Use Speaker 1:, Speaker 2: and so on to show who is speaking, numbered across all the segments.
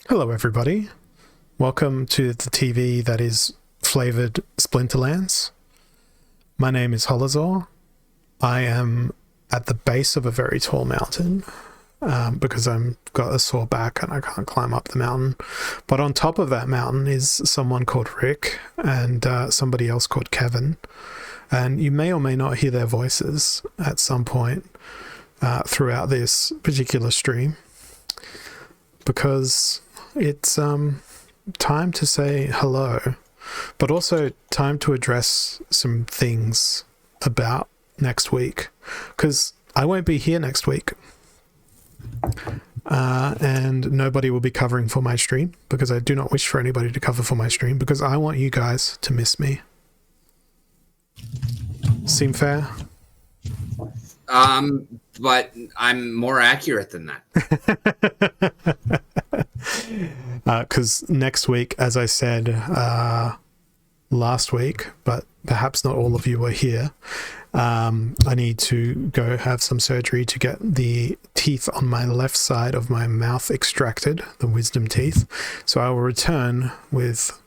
Speaker 1: Hello, everybody. Welcome to the TV that is flavored Splinterlands. My name is Holazor. I am at the base of a very tall mountain because I've got a sore back and I can't climb up the mountain. But on top of that mountain is someone called Rick and somebody else called Kevin. And you may or may not hear their voices at some point throughout this particular stream, because it's time to say hello, but also time to address some things about next week, because I won't be here next week, and nobody will be covering for my stream, because I do not wish for anybody to cover for my stream, because I want you guys to miss me. Seem fair?
Speaker 2: But I'm more accurate than that.
Speaker 1: Because next week, as I said last week, but perhaps not all of you were here, I need to go have some surgery to get the teeth on my left side of my mouth extracted, the wisdom teeth. So I will return with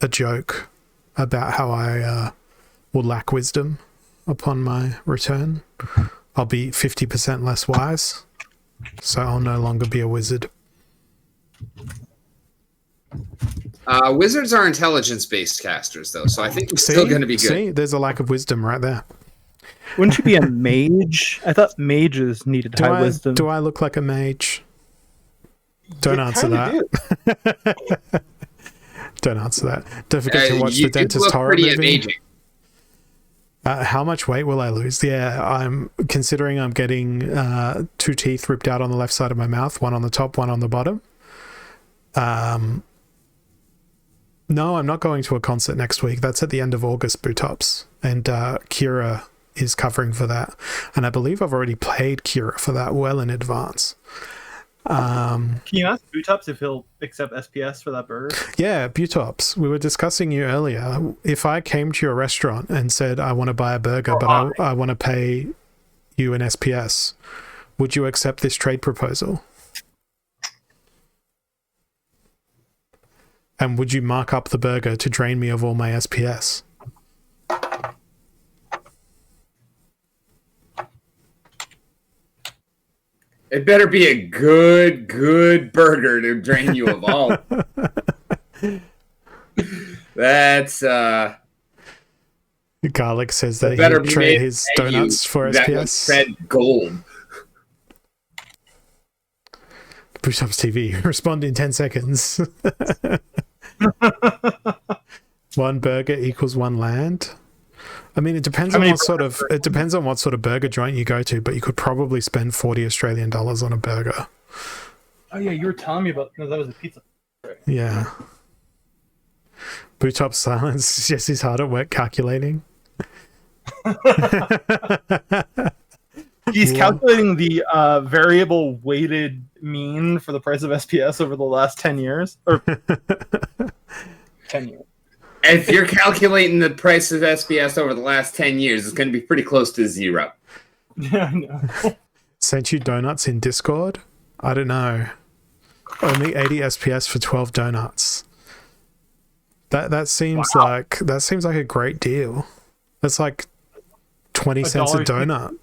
Speaker 1: a joke about how I will lack wisdom upon my return. I'll be 50% less wise, so I'll no longer be a wizard.
Speaker 2: Wizards are intelligence-based casters, though, so I think it's still going to be good.
Speaker 1: See, there's a lack of wisdom right there.
Speaker 3: Wouldn't you be a mage? I thought mages needed high wisdom.
Speaker 1: Do I look like a mage? Don't answer that. Don't answer that. Don't forget to watch the dentist horror movie.
Speaker 2: Amazing.
Speaker 1: How much weight will I lose? Yeah, I'm considering I'm getting 2 teeth ripped out on the left side of my mouth, one on the top, one on the bottom. No, I'm not going to a concert next week. That's at the end of August, Bootops. And Kira is covering for that. And I believe I've already paid Kira for that well in advance.
Speaker 3: Can you ask Bootops if he'll accept SPS for that burger?
Speaker 1: Yeah, Bootops, we were discussing you earlier. If I came to your restaurant and said, I want to buy a burger, but I want to pay you an SPS, would you accept this trade proposal? And would you mark up the burger to drain me of all my SPS?
Speaker 2: It better be a good burger to drain you of all. That's
Speaker 1: Garlic says that he'll trade his donuts for SPS.
Speaker 2: That was fed gold.
Speaker 1: Bootops TV, respond in 10 seconds. 1 burger equals 1 land. I mean, it depends on what sort of burger joint you go to, but you could probably spend 40 Australian dollars on a burger.
Speaker 3: Oh yeah, you were telling me about that was a pizza.
Speaker 1: Yeah. Bootops silence. Jesse's hard at work calculating.
Speaker 3: He's calculating the variable weighted mean for the price of SPS over the last 10 years. Or 10 years.
Speaker 2: If you're calculating the price of SPS over the last 10 years, it's going to be pretty close to 0.
Speaker 3: Yeah, I know.
Speaker 1: Sent you donuts in Discord? I don't know. Only 80 SPS for 12 donuts. That seems like a great deal. That's like 20 cents a donut.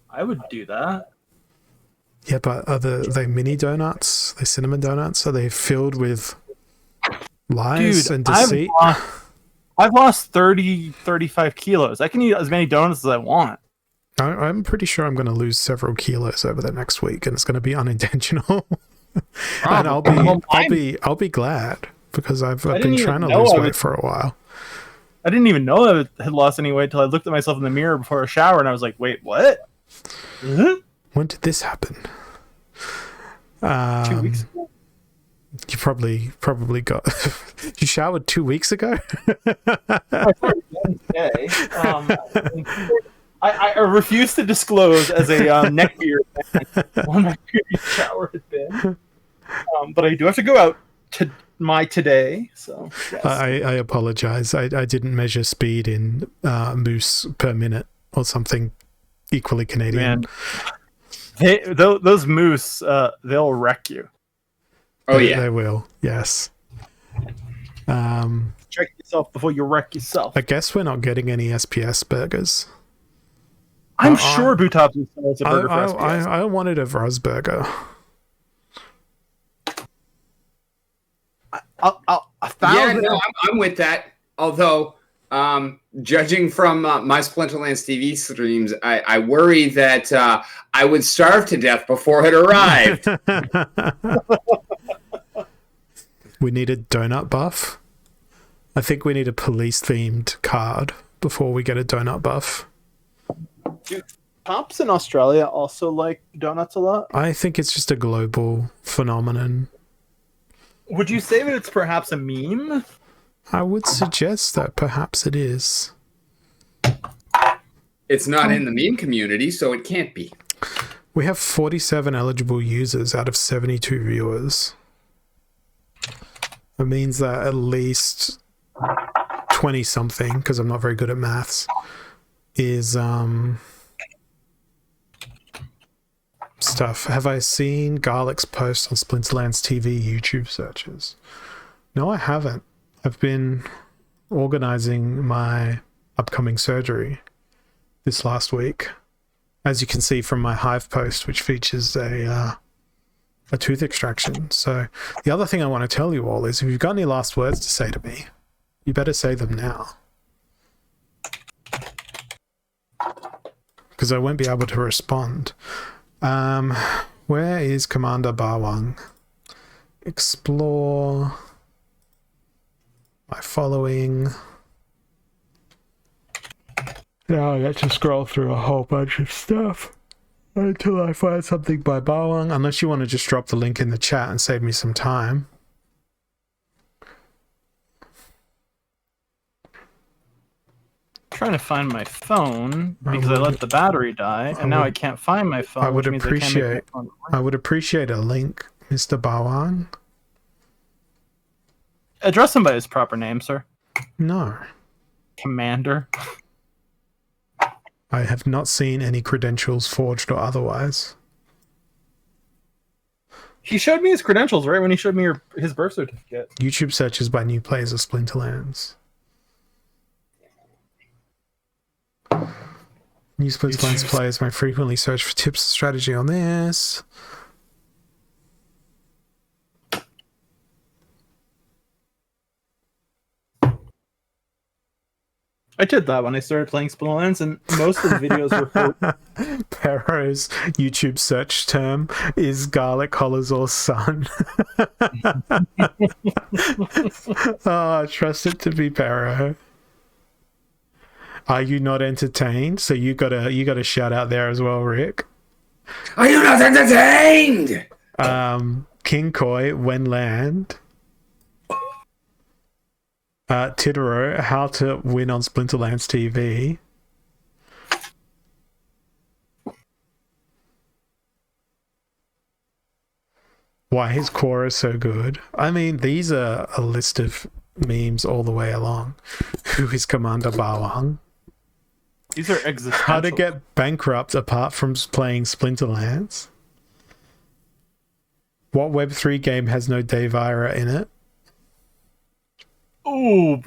Speaker 3: I would do that.
Speaker 1: Yeah, but are they mini donuts? Are they cinnamon donuts? Are they filled with lies and deceit?
Speaker 3: I've lost 35 kilos. I can eat as many donuts as I want.
Speaker 1: I'm pretty sure I'm going to lose several kilos over the next week, and it's going to be unintentional. And I'll be glad, because I've been trying to lose weight for a while.
Speaker 3: I didn't even know I had lost any weight until I looked at myself in the mirror before a shower, and I was like, "Wait, what?
Speaker 1: When did this happen?"
Speaker 3: 2 weeks ago.
Speaker 1: You probably got. You showered 2 weeks ago.
Speaker 3: I started today. I refuse to disclose as a neckbeard when my previous shower had been. But I do have to go out to today. So yes.
Speaker 1: I apologize. I didn't measure speed in moose per minute or something equally Canadian.
Speaker 3: Man. Those moose, they'll wreck you.
Speaker 2: Oh yeah.
Speaker 1: They will. Yes.
Speaker 3: Check yourself before you wreck yourself.
Speaker 1: I guess we're not getting any SPS burgers.
Speaker 3: I'm sure Bootop sells a burger for SPS.
Speaker 1: I wanted a Vros burger.
Speaker 2: Yeah, no, I'm with that. Although, judging from my Splinterlands TV streams, I worry that I would starve to death before it arrived.
Speaker 1: We need a donut buff. I think we need a police-themed card before we get a donut buff.
Speaker 3: Do cops in Australia also like donuts a lot?
Speaker 1: I think it's just a global phenomenon.
Speaker 3: Would you say that it's perhaps a meme?
Speaker 1: I would suggest that perhaps it is.
Speaker 2: It's not in the meme community, so it can't be.
Speaker 1: We have 47 eligible users out of 72 viewers. It means that at least 20 something, because I'm not very good at maths, is stuff. Have I seen Garlic's post on Splinterlands TV YouTube searches? No, I haven't. I've been organizing my upcoming surgery this last week, as you can see from my Hive post, which features a tooth extraction. So the other thing I want to tell you all is, if you've got any last words to say to me, you better say them now, because I won't be able to respond. Where is Commander Bawang? Explore my following. Now I get to scroll through a whole bunch of stuff until I find something by Bawang, unless you want to just drop the link in the chat and save me some time.
Speaker 3: Trying to find my phone because I let the battery die, and now I can't find my phone.
Speaker 1: I would appreciate a link, Mr. Bawang.
Speaker 3: Address him by his proper name, sir.
Speaker 1: No.
Speaker 3: Commander.
Speaker 1: I have not seen any credentials forged or otherwise.
Speaker 3: He showed me his credentials right when he showed me his birth certificate.
Speaker 1: YouTube searches by new players of Splinterlands. New Splinterlands players may frequently search for tips and strategy on this.
Speaker 3: I did that when I started playing Splinterlands, and most of the videos were...
Speaker 1: Perro's YouTube search term is Garlic Holazor's son. Oh, I trust it to be Perro. Are you not entertained? So you got a shout out there as well, Rick.
Speaker 2: Are you not entertained?
Speaker 1: King Koi, When Land. Titero, How to Win on Splinterlands TV. Why his core is so good. I mean, these are a list of memes all the way along. Who is Commander Bawang?
Speaker 3: These are existential.
Speaker 1: How to get bankrupt apart from playing Splinterlands. What Web3 game has no Davira in it?
Speaker 3: Ooh,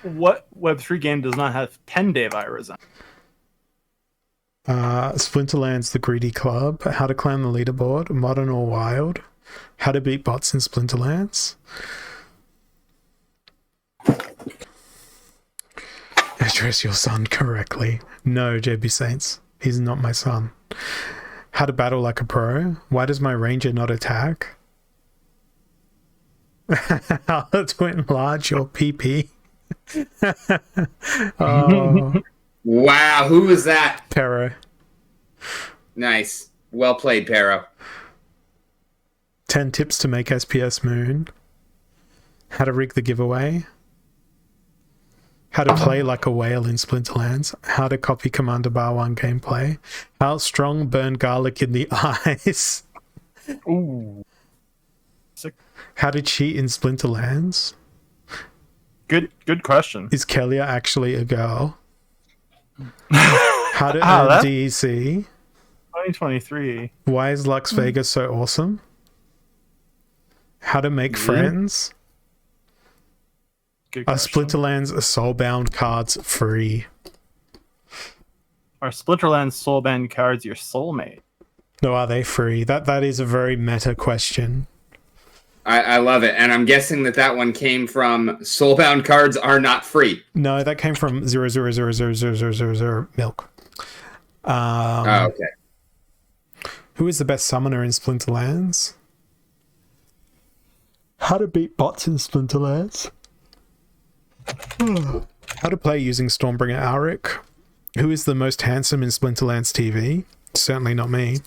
Speaker 3: what Web3 game does not have 10 Daviras in?
Speaker 1: Splinterlands, The Greedy Club. How to climb the leaderboard. Modern or Wild. How to beat bots in Splinterlands. Address your son correctly. No, JB Saints. He's not my son. How to battle like a pro. Why does my ranger not attack? How to enlarge your PP. Oh.
Speaker 2: Wow, who was that?
Speaker 1: Perro.
Speaker 2: Nice. Well played, Perro.
Speaker 1: 10 tips to make SPS Moon. How to rig the giveaway. How to play like a whale in Splinterlands. How to copy Commander Bawang gameplay. How strong burn garlic in the eyes.
Speaker 3: Ooh.
Speaker 1: How to cheat in Splinterlands.
Speaker 3: Good question.
Speaker 1: Is Kelia actually a girl? How to earn DEC.
Speaker 3: 2023.
Speaker 1: Why is Lux Vegas so awesome? How to make friends?
Speaker 3: Good
Speaker 1: Are
Speaker 3: question.
Speaker 1: Splinterlands Soulbound cards free?
Speaker 3: Are Splinterlands Soulbound cards your soulmate?
Speaker 1: No, are they free? That is a very meta question.
Speaker 2: I love it. And I'm guessing that one came from Soulbound cards are not free.
Speaker 1: No, that came from 0000000 milk.
Speaker 2: Okay.
Speaker 1: Who is the best summoner in Splinterlands? How to beat bots in Splinterlands? How to play using Stormbringer Alric? Who is the most handsome in Splinterlands TV? Certainly not me.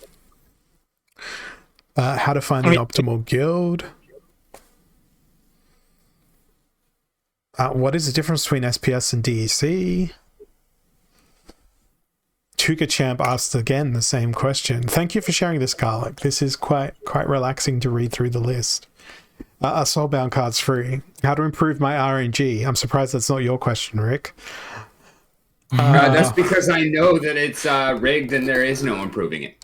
Speaker 1: How to find the optimal guild? What is the difference between SPS and DEC? Tuga Champ asked again the same question. Thank you for sharing this, Garlic. This is quite relaxing to read through the list. Are Soulbound cards free? How to improve my RNG? I'm surprised that's not your question, Rick.
Speaker 2: That's because I know that it's rigged and there is no improving it.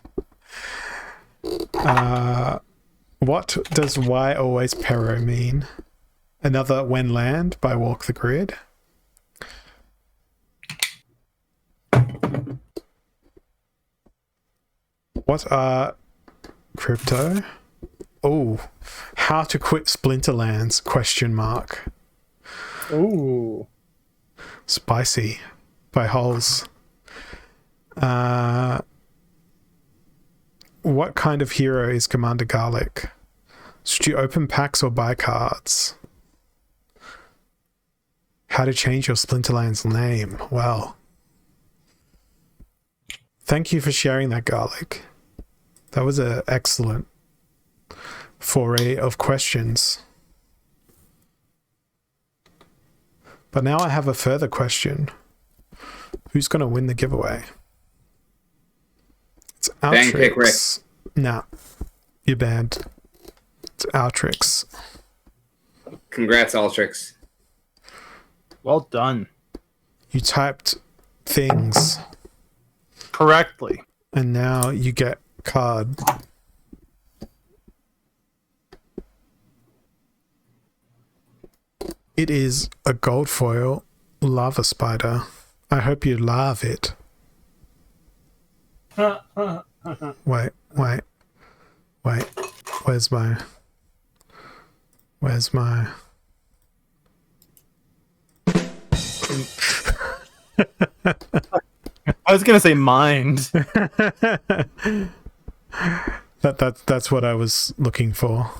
Speaker 1: What does Why Always Pero mean? Another When Land by Walk the Grid. What are crypto? Oh, how to quit Splinterlands? Question mark.
Speaker 3: Ooh.
Speaker 1: Spicy by Holes. What kind of hero is Commander Garlic? Should you open packs or buy cards? How to change your Splinterlands name? Well, thank you for sharing that, Garlic. That was an excellent foray of questions. But now I have a further question. Who's going to win the giveaway? It's Outrix.
Speaker 2: Bang pick Rick.
Speaker 1: Nah, you're banned. It's Outrix.
Speaker 2: Congrats, Ultrix.
Speaker 3: Well done.
Speaker 1: You typed things
Speaker 3: Correctly.
Speaker 1: and now you get card. It is a gold foil lava spider. I hope you love it. Wait. Where's my...
Speaker 3: I was gonna say mind.
Speaker 1: That's what I was looking for.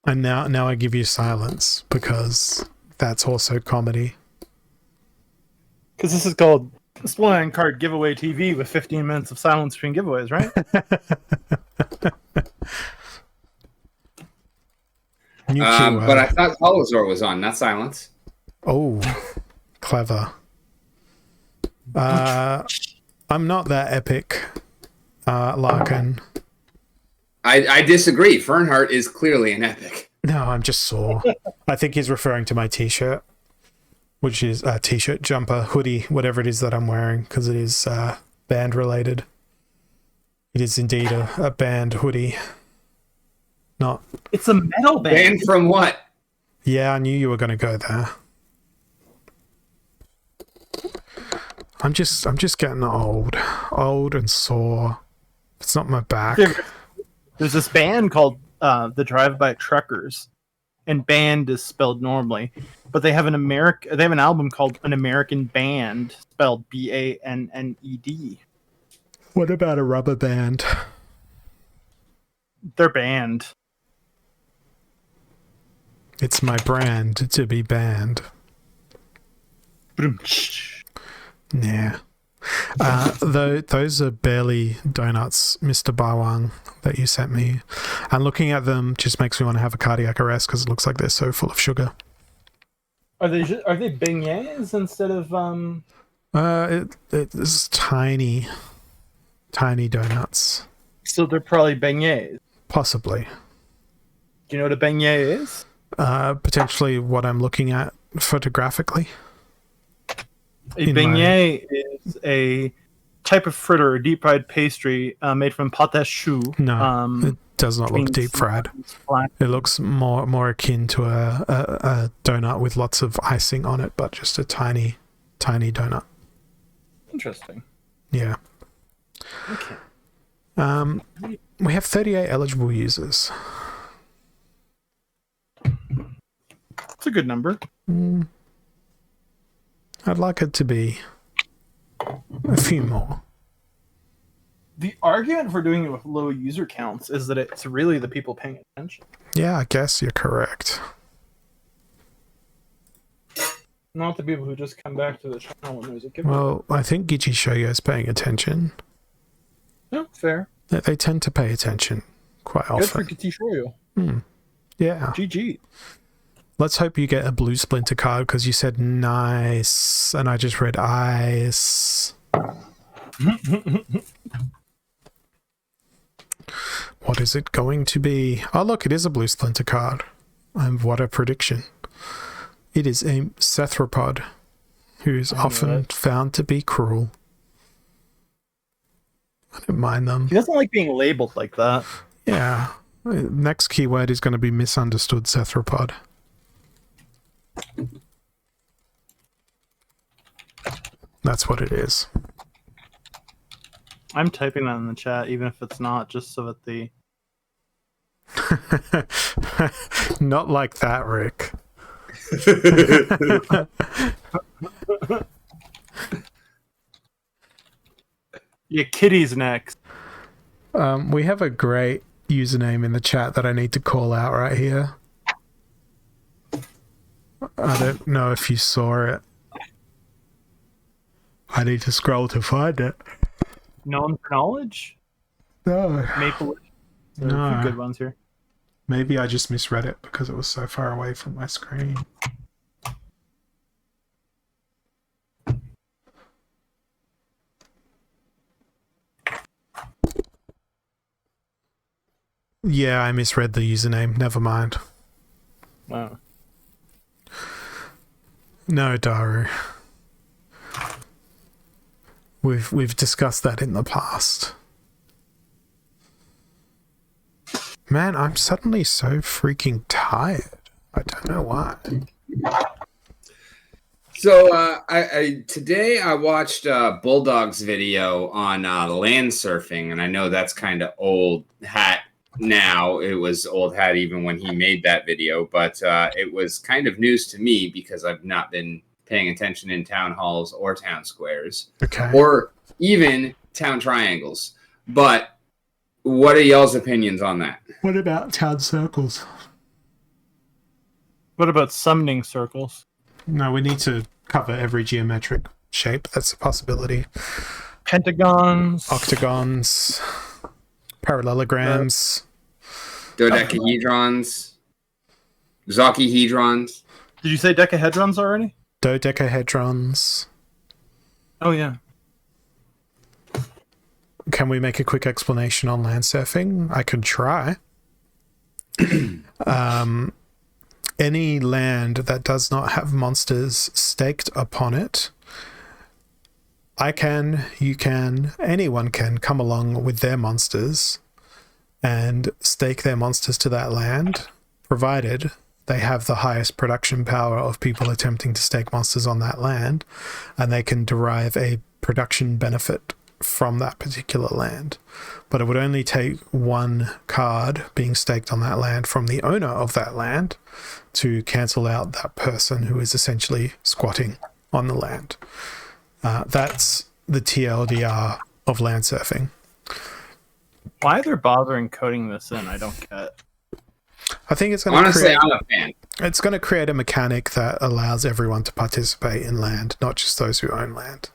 Speaker 1: And now I give you silence because that's also comedy.
Speaker 3: Because this is called Spline Card Giveaway TV with 15 minutes of silence between giveaways, right?
Speaker 2: But I thought Holozor was on, not silence.
Speaker 1: Oh, clever. I'm not that epic, Larkin.
Speaker 2: I disagree. Fernhart is clearly an epic.
Speaker 1: No, I'm just sore. I think he's referring to my t-shirt, which is a t-shirt, jumper, hoodie, whatever it is that I'm wearing, because it is band related. It is indeed a band hoodie. Not.
Speaker 3: It's a metal band.
Speaker 2: Banned from what?
Speaker 1: Yeah, I knew you were going to go there. I'm just getting old and sore. It's not my back.
Speaker 3: There's this band called the Drive-By Truckers, and band is spelled normally, but they have an album called An American Band, spelled BANNED.
Speaker 1: What about a rubber band?
Speaker 3: They're banned.
Speaker 1: It's my brand to be banned. Yeah. Those are barely donuts, Mr. Bawang, that you sent me. And looking at them just makes me want to have a cardiac arrest because it looks like they're so full of sugar.
Speaker 3: Are they beignets instead of
Speaker 1: It's tiny donuts.
Speaker 3: So they're probably beignets.
Speaker 1: Possibly.
Speaker 3: Do you know what a beignet is?
Speaker 1: Potentially what I'm looking at photographically.
Speaker 3: A beignet is a type of fritter, a deep fried pastry made from pâte choux.
Speaker 1: No, it does not look deep fried. It looks more akin to a donut with lots of icing on it, but just a tiny donut.
Speaker 3: Interesting.
Speaker 1: Yeah.
Speaker 3: Okay.
Speaker 1: We have 38 eligible users.
Speaker 3: That's a good number.
Speaker 1: I'd like it to be a few more.
Speaker 3: The argument for doing it with low user counts is that it's really the people paying attention.
Speaker 1: Yeah, I guess you're correct.
Speaker 3: Not the people who just come back to the channel when there's a giveaway.
Speaker 1: Well, I think Gigi Shoyo is paying attention.
Speaker 3: No, fair.
Speaker 1: They tend to pay attention quite
Speaker 3: Good for
Speaker 1: often.
Speaker 3: Shoyo.
Speaker 1: Yeah.
Speaker 3: GG.
Speaker 1: Let's hope you get a blue Splinter card because you said nice and I just read ice. What is it going to be? Oh, look, it is a blue Splinter card. And what a prediction. It is a Cethropod, who is often found to be cruel. I don't mind them.
Speaker 3: He doesn't like being labeled like that.
Speaker 1: Yeah. Next keyword is going to be misunderstood Cethropod. That's what it is.
Speaker 3: I'm typing that in the chat, even if it's not, just so that the...
Speaker 1: Not like that, Rick.
Speaker 3: Yeah, Kitty's next.
Speaker 1: We have a great username in the chat that I need to call out right here. I don't know if you saw it. I need to scroll to find it.
Speaker 3: Known for knowledge?
Speaker 1: No.
Speaker 3: Maple. There are a few good ones here.
Speaker 1: Maybe I just misread it because it was so far away from my screen. Yeah, I misread the username. Never mind.
Speaker 3: Wow.
Speaker 1: No, Daru. We've discussed that in the past. Man, I'm suddenly so freaking tired. I don't know why.
Speaker 2: So today I watched Bulldog's video on land surfing, and I know that's kind of old hat now. It was old hat even when he made that video, but it was kind of news to me because I've not been paying attention in town halls or town squares, or even town triangles. But what are y'all's opinions on that?
Speaker 1: What about town circles?
Speaker 3: What about summoning circles?
Speaker 1: No, we need to cover every geometric shape. That's a possibility.
Speaker 3: Pentagons.
Speaker 1: Octagons. Parallelograms.
Speaker 2: Dodecahedrons. Zocchihedrons.
Speaker 3: Did you say decahedrons already?
Speaker 1: Dodecahedrons. Oh, yeah. Can we make a quick explanation on land surfing? I can try. Any land that does not have monsters staked upon it, I can, you can, anyone can come along with their monsters and stake their monsters to that land, provided they have the highest production power of people attempting to stake monsters on that land, and they can derive a production benefit from that particular land. But it would only take one card being staked on that land from the owner of that land to cancel out that person who is essentially squatting on the land. That's the TLDR of land surfing.
Speaker 3: Why they're bothering coding this in, I don't get.
Speaker 1: I think it's going to create...
Speaker 2: I'm a fan.
Speaker 1: It's going to create a mechanic that allows everyone to participate in land, not just those who own land.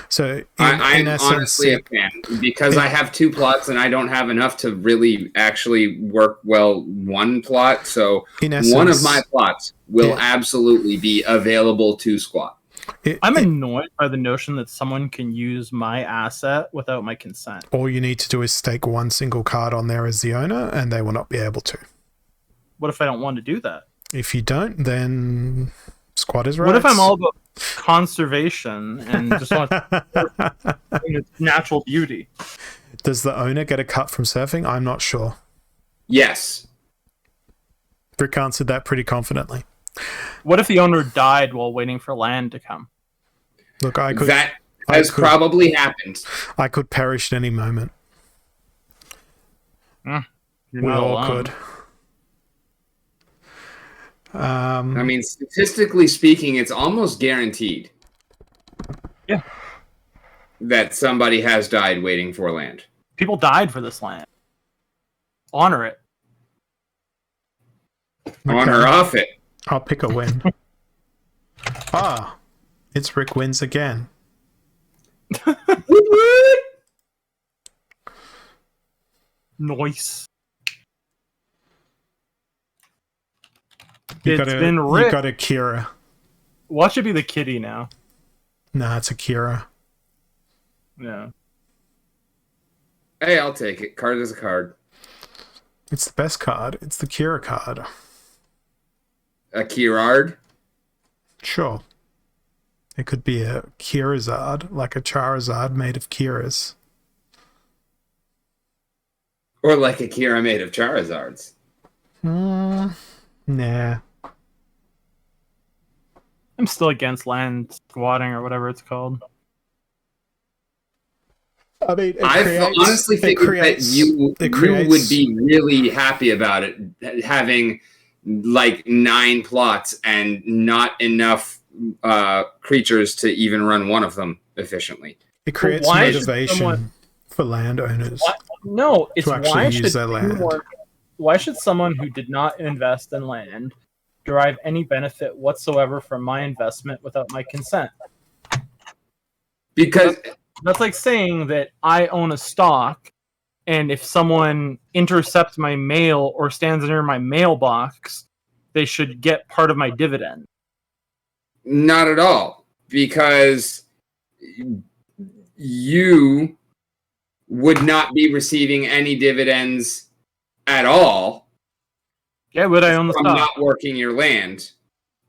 Speaker 1: So
Speaker 2: I'm honestly a fan because I have two plots and I don't have enough to really actually work well one plot. So one of my plots will absolutely be available to squat.
Speaker 3: I'm annoyed by the notion that someone can use my asset without my consent.
Speaker 1: All you need to do is stake one single card on there as the owner, and they will not be able to.
Speaker 3: What if I don't want to do that?
Speaker 1: If you don't, then squatters' rights.
Speaker 3: What if I'm all about conservation and just want its natural beauty?
Speaker 1: Does the owner get a cut from surfing? I'm not sure.
Speaker 2: Yes.
Speaker 1: Rick answered that pretty confidently.
Speaker 3: What if the owner died while waiting for land to come?
Speaker 1: Look,
Speaker 2: that has probably happened.
Speaker 1: I could perish at any moment.
Speaker 3: You're
Speaker 1: We
Speaker 3: not
Speaker 1: all
Speaker 3: alone.
Speaker 1: could.
Speaker 2: I mean, statistically speaking, it's almost guaranteed.
Speaker 3: Yeah.
Speaker 2: That somebody has died waiting for land.
Speaker 3: People died for this land. Honor it.
Speaker 2: On or off it.
Speaker 1: I'll pick a win. It's Rick wins again.
Speaker 3: Nice.
Speaker 1: You
Speaker 3: It's been Rick.
Speaker 1: You got a Kira.
Speaker 3: What should be the kitty now?
Speaker 1: Nah, it's a Kira.
Speaker 3: Yeah.
Speaker 2: Hey, I'll take it. Card is a card.
Speaker 1: It's the best card. It's the Kira card.
Speaker 2: A Kirard?
Speaker 1: Sure. It could be a Kirazard, like a Charizard made of Kiras.
Speaker 2: Or like a Kira made of Charizards.
Speaker 1: Nah.
Speaker 3: I'm still against land squatting or whatever it's called.
Speaker 1: I mean,
Speaker 2: I honestly figured that you would be really happy about it, having like 9 plots and not enough creatures to even run one of them efficiently.
Speaker 1: It creates motivation for landowners.
Speaker 3: No, it's
Speaker 1: to actually use their land.
Speaker 3: Why should someone who did not invest in land derive any benefit whatsoever from my investment without my consent?
Speaker 2: Because
Speaker 3: that's like saying that I own a stock, and if someone intercepts my mail or stands near my mailbox, they should get part of my dividend.
Speaker 2: Not at all, because you would not be receiving any dividends at all.
Speaker 3: Yeah, would I own the
Speaker 2: from
Speaker 3: stock?
Speaker 2: Not working your land,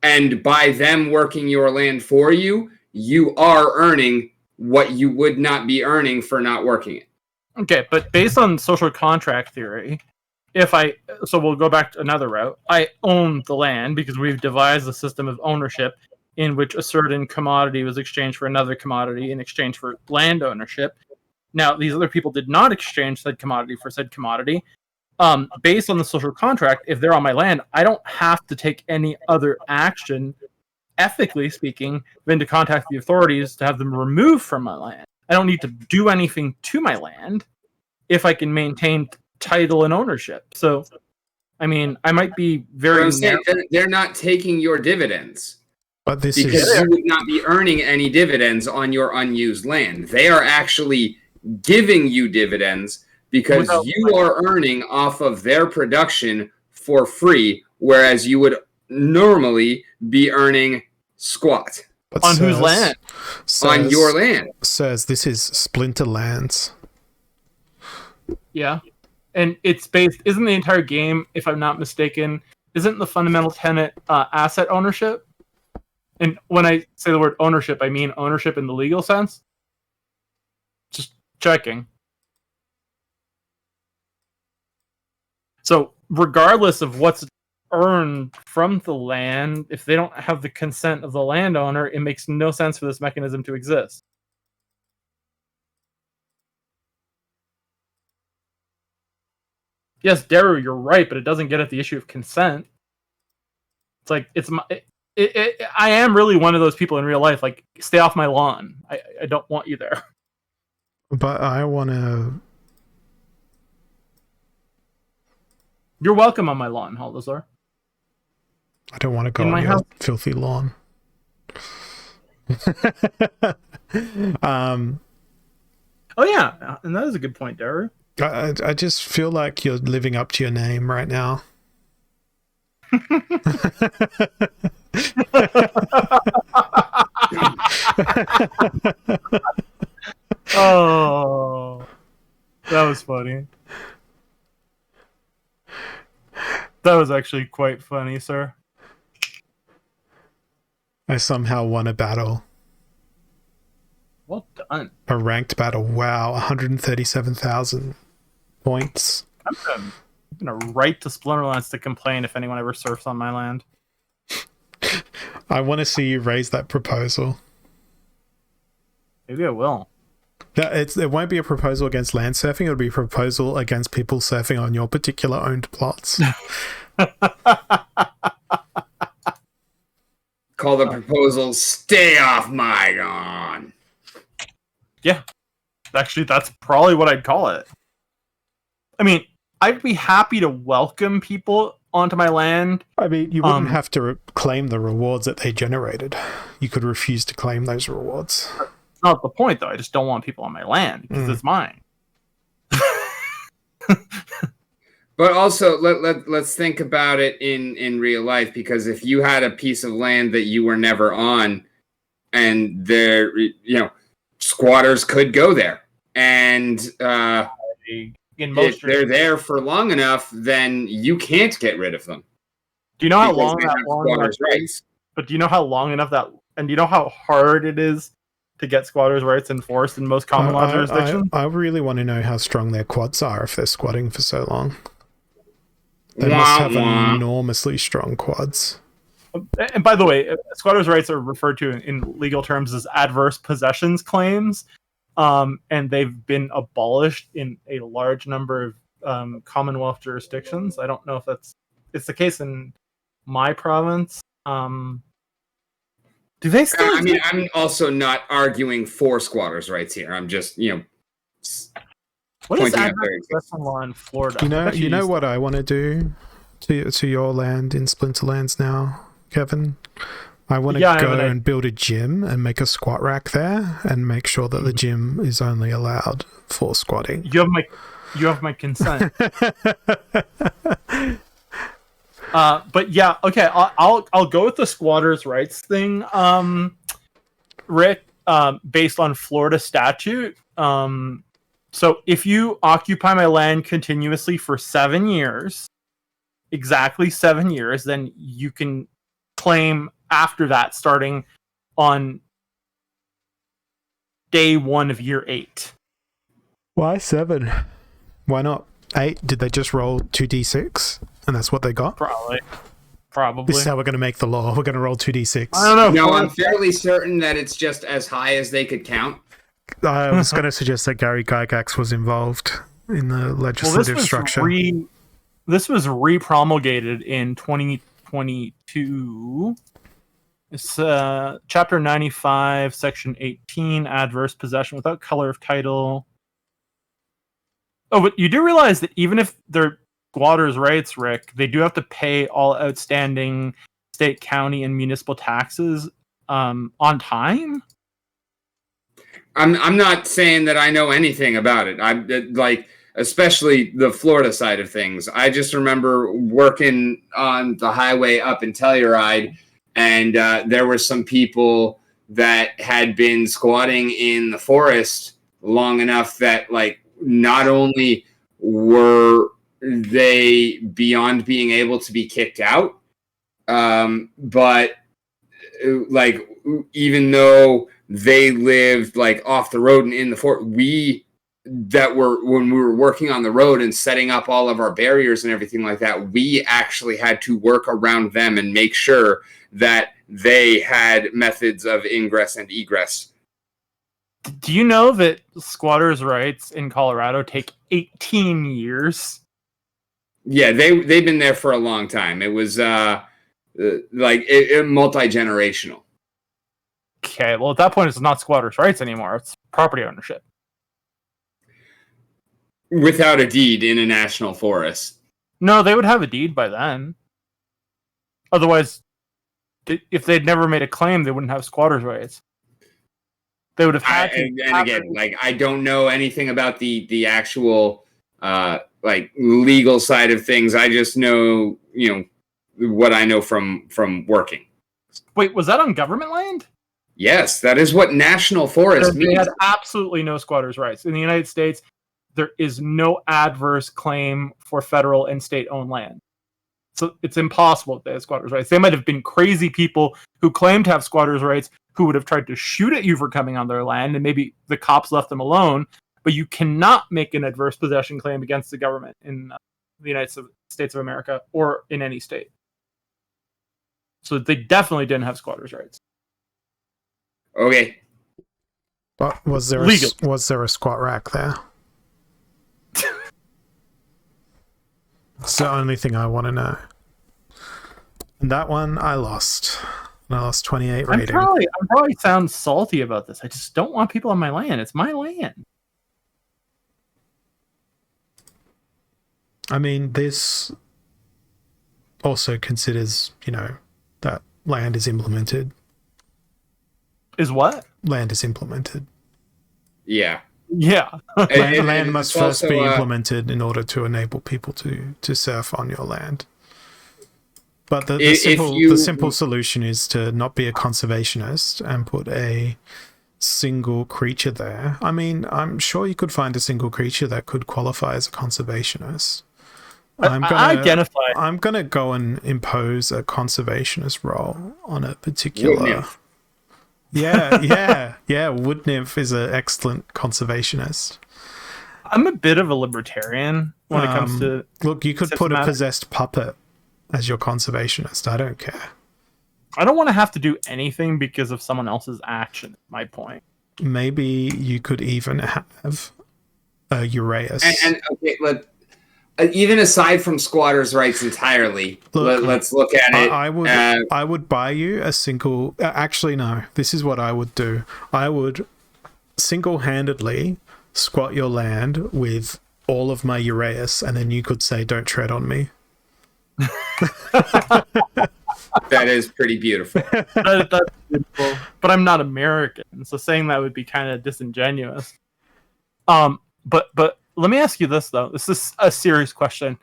Speaker 2: and by them working your land for you, you are earning what you would not be earning for not working it.
Speaker 3: Okay, but based on social contract theory, so we'll go back to another route. I own the land because we've devised a system of ownership in which a certain commodity was exchanged for another commodity in exchange for land ownership. Now, these other people did not exchange said commodity for said commodity. Based on the social contract, if they're on my land, I don't have to take any other action, ethically speaking, than to contact the authorities to have them removed from my land. I don't need to do anything to my land if I can maintain title and ownership. So, I mean, I might be very...
Speaker 2: They're not taking your dividends.
Speaker 1: But
Speaker 2: because you would not be earning any dividends on your unused land. They are actually giving you dividends because you are earning off of their production for free, whereas you would normally be earning squat.
Speaker 1: But
Speaker 3: on whose land?
Speaker 2: On your land.
Speaker 1: Says this is Splinterlands.
Speaker 3: Yeah. And it's based, isn't the entire game, if I'm not mistaken, isn't the fundamental tenet asset ownership? And when I say the word ownership, I mean ownership in the legal sense. Just checking. So regardless of what's earned from the land, if they don't have the consent of the landowner, it makes no sense for this mechanism to exist. Yes, Daru, you're right, but it doesn't get at the issue of consent. It's like, I am really one of those people in real life, like, stay off my lawn. I don't want you there.
Speaker 1: But I want to...
Speaker 3: You're welcome on my lawn, Haldazar.
Speaker 1: I don't want to go on your filthy lawn.
Speaker 3: Oh yeah, and that is a good point, Daru.
Speaker 1: I just feel like you're living up to your name right now.
Speaker 3: Oh, that was funny. That was actually quite funny, sir.
Speaker 1: I somehow won a battle.
Speaker 3: Well done.
Speaker 1: A ranked battle. Wow, 137,000 points.
Speaker 3: I'm gonna write to Splinterlands to complain if anyone ever surfs on my land.
Speaker 1: I want to see you raise that proposal.
Speaker 3: Maybe I will.
Speaker 1: It won't be a proposal against land surfing. It'll be a proposal against people surfing on your particular owned plots.
Speaker 2: Call the proposal "Stay off my lawn."
Speaker 3: Yeah. Actually, that's probably what I'd call it. I mean, I'd be happy to welcome people onto my land.
Speaker 1: I mean, you wouldn't have to claim the rewards that they generated. You could refuse to claim those rewards.
Speaker 3: That's not the point, though. I just don't want people on my land because it's mine.
Speaker 2: But also, let's think about it in real life, because if you had a piece of land that you were never on, and there, squatters could go there, and if they're there for long enough, then you can't get rid of them.
Speaker 3: Do you know how long that rights? But do you know how long enough that, and do you know how hard it is to get squatters' rights enforced in most common law jurisdictions?
Speaker 1: I really want to know how strong their quads are if they're squatting for so long. They must have enormously strong quads.
Speaker 3: And by the way, squatters' rights are referred to in legal terms as adverse possessions claims, and they've been abolished in a large number of Commonwealth jurisdictions. I don't know if it's the case in my province. Do they still?
Speaker 2: I mean, I'm also not arguing for squatters' rights here. I'm just,
Speaker 3: what is adverse possession law in Florida?
Speaker 1: You know what I want to do to your land in Splinterlands now, Kevin? I want to go and build a gym and make a squat rack there, and make sure that the gym is only allowed for squatting.
Speaker 3: You have my consent. But yeah, okay. I'll go with the squatters' rights thing, Rick. Based on Florida statute. So if you occupy my land continuously for 7 years, exactly 7 years, then you can claim after that, starting on day 1 of year 8.
Speaker 1: Why 7? Why not 8? Did they just roll 2d6 and that's what they got?
Speaker 3: Probably.
Speaker 1: This is how we're going to make the law. We're going to roll 2d6.
Speaker 3: I don't know.
Speaker 2: No, I'm fairly certain that it's just as high as they could count.
Speaker 1: I was going to suggest that Gary Gygax was involved in the legislative structure.
Speaker 3: This was re-promulgated in 2022. It's Chapter 95, Section 18, Adverse Possession without color of title. Oh, but you do realize that even if they're squatters' rights, Rick, they do have to pay all outstanding state, county, and municipal taxes on time?
Speaker 2: I'm not saying that I know anything about it. Especially the Florida side of things. I just remember working on the highway up in Telluride, and there were some people that had been squatting in the forest long enough that, not only were they beyond being able to be kicked out, but even though they lived off the road and in the fort, when we were working on the road and setting up all of our barriers and everything like that, we actually had to work around them and make sure that they had methods of ingress and egress.
Speaker 3: Do you know that squatters' rights in Colorado take 18 years?
Speaker 2: Yeah, they've been there for a long time. It was multi-generational.
Speaker 3: Okay, well, at that point, it's not squatters' rights anymore. It's property ownership.
Speaker 2: Without a deed in a national forest.
Speaker 3: No, they would have a deed by then. Otherwise, if they'd never made a claim, they wouldn't have squatters' rights. They would have had to.
Speaker 2: And again, I don't know anything about the actual legal side of things. I just know, what I know from working.
Speaker 3: Wait, was that on government land?
Speaker 2: Yes, that is what national forest
Speaker 3: They
Speaker 2: means.
Speaker 3: had absolutely no squatters' rights. In the United States, there is no adverse claim for federal and state-owned land. So it's impossible that they had squatters' rights. They might have been crazy people who claimed to have squatters' rights who would have tried to shoot at you for coming on their land, and maybe the cops left them alone. But you cannot make an adverse possession claim against the government in the United States of America or in any state. So they definitely didn't have squatters' rights.
Speaker 2: Okay.
Speaker 1: But was there a squat rack there? It's the only thing I want to know. And that one I lost. And I lost 28 rating.
Speaker 3: I'm probably sound salty about this. I just don't want people on my land. It's my land.
Speaker 1: I mean, this also considers, that land is implemented.
Speaker 3: Is what?
Speaker 1: Land is implemented.
Speaker 2: Yeah.
Speaker 3: Yeah.
Speaker 1: Land must first be implemented in order to enable people to surf on your land. But the simple solution is to not be a conservationist and put a single creature there. I mean, I'm sure you could find a single creature that could qualify as a conservationist. I'm gonna go and impose a conservationist role on a particular. Yeah. Wood nymph is an excellent conservationist.
Speaker 3: I'm a bit of a libertarian when it comes to.
Speaker 1: Look, you could put a possessed puppet as your conservationist. I don't care.
Speaker 3: I don't want to have to do anything because of someone else's action. My point.
Speaker 1: Maybe you could even have a Uraeus.
Speaker 2: And okay, even aside from squatters' rights entirely, let's look at it.
Speaker 1: I would buy you a single. Actually, no. This is what I would do. I would single-handedly squat your land with all of my Uraeus, and then you could say, "Don't tread on me."
Speaker 2: That is pretty beautiful.
Speaker 3: That's beautiful. But I'm not American, so saying that would be kind of disingenuous. But let me ask you this though. This is a serious question.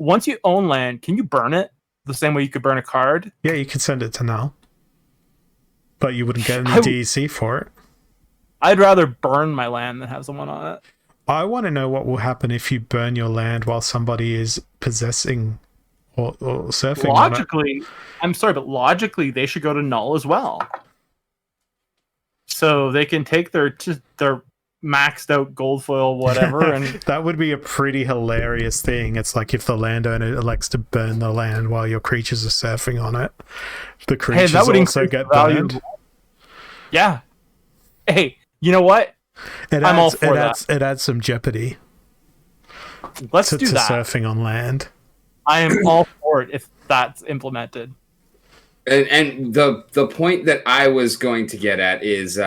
Speaker 3: Once you own land, can you burn it the same way you could burn a card?
Speaker 1: Yeah, you could send it to Null, but you wouldn't get any DEC for it.
Speaker 3: I'd rather burn my land than have someone on it.
Speaker 1: I want to know what will happen if you burn your land while somebody is possessing or surfing.
Speaker 3: Logically, I'm sorry, but logically, they should go to Null as well, so they can take their maxed out gold foil, whatever, and
Speaker 1: that would be a pretty hilarious thing. It's like if the landowner elects to burn the land while your creatures are surfing on it, the creatures also get burned.
Speaker 3: Yeah. Hey, you know what? I'm all for that.
Speaker 1: It adds some jeopardy.
Speaker 3: Let's do that.
Speaker 1: Surfing on land.
Speaker 3: I am all for it if that's implemented.
Speaker 2: And the point that I was going to get at is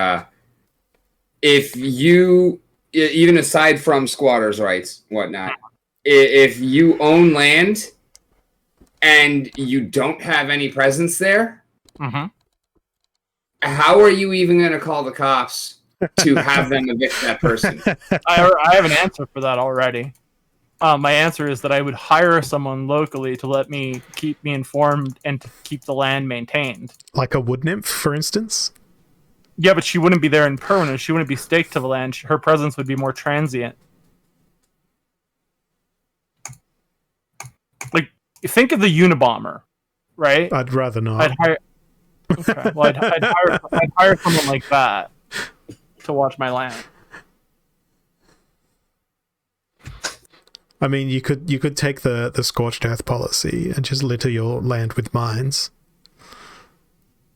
Speaker 2: if you, even aside from squatters' rights, whatnot, if you own land and you don't have any presence there, how are you even going to call the cops to have them evict that person?
Speaker 3: I have an answer for that already. My answer is that I would hire someone locally to keep me informed and to keep the land maintained.
Speaker 1: Like a wood nymph, for instance?
Speaker 3: Yeah, but she wouldn't be there in permanent. She wouldn't be staked to the land. Her presence would be more transient. Like, think of the Unabomber, right?
Speaker 1: I'd rather not.
Speaker 3: I'd hire. Okay. Well, I'd hire someone like that to watch my land.
Speaker 1: I mean, you could take the scorched earth policy and just litter your land with mines.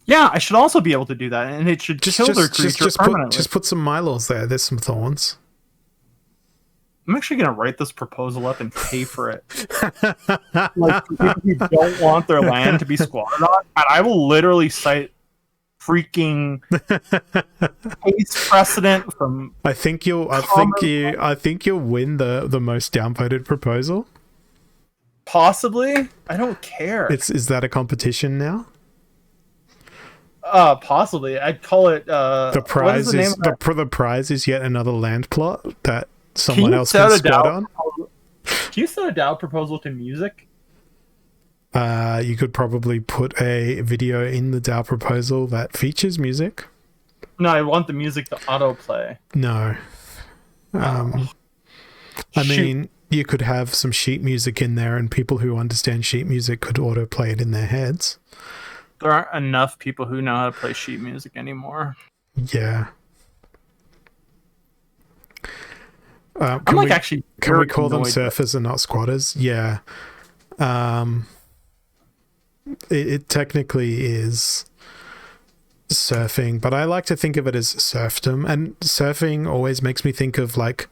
Speaker 3: Yeah, I should also be able to do that, and it should kill their creature permanently.
Speaker 1: Just put some Mylors there. There's some thorns.
Speaker 3: I'm actually going to write this proposal up and pay for it. Like, people who don't want their land to be squatted on, and I will literally cite freaking case precedent from.
Speaker 1: I think you'll win the most downvoted proposal.
Speaker 3: Possibly, I don't care.
Speaker 1: Is that a competition now?
Speaker 3: Possibly. I'd call it.
Speaker 1: The prize is the prize is yet another land plot that someone else can squat on.
Speaker 3: Can you set a DAO proposal to music?
Speaker 1: You could probably put a video in the DAO proposal that features music.
Speaker 3: No, I want the music to autoplay.
Speaker 1: No. I mean, you could have some sheet music in there, and people who understand sheet music could autoplay it in their heads.
Speaker 3: There aren't enough people who know how to play sheet music anymore.
Speaker 1: Yeah.
Speaker 3: Can we
Speaker 1: call them surfers and not squatters? Yeah. It technically is surfing, but I like to think of it as serfdom, and surfing always makes me think of like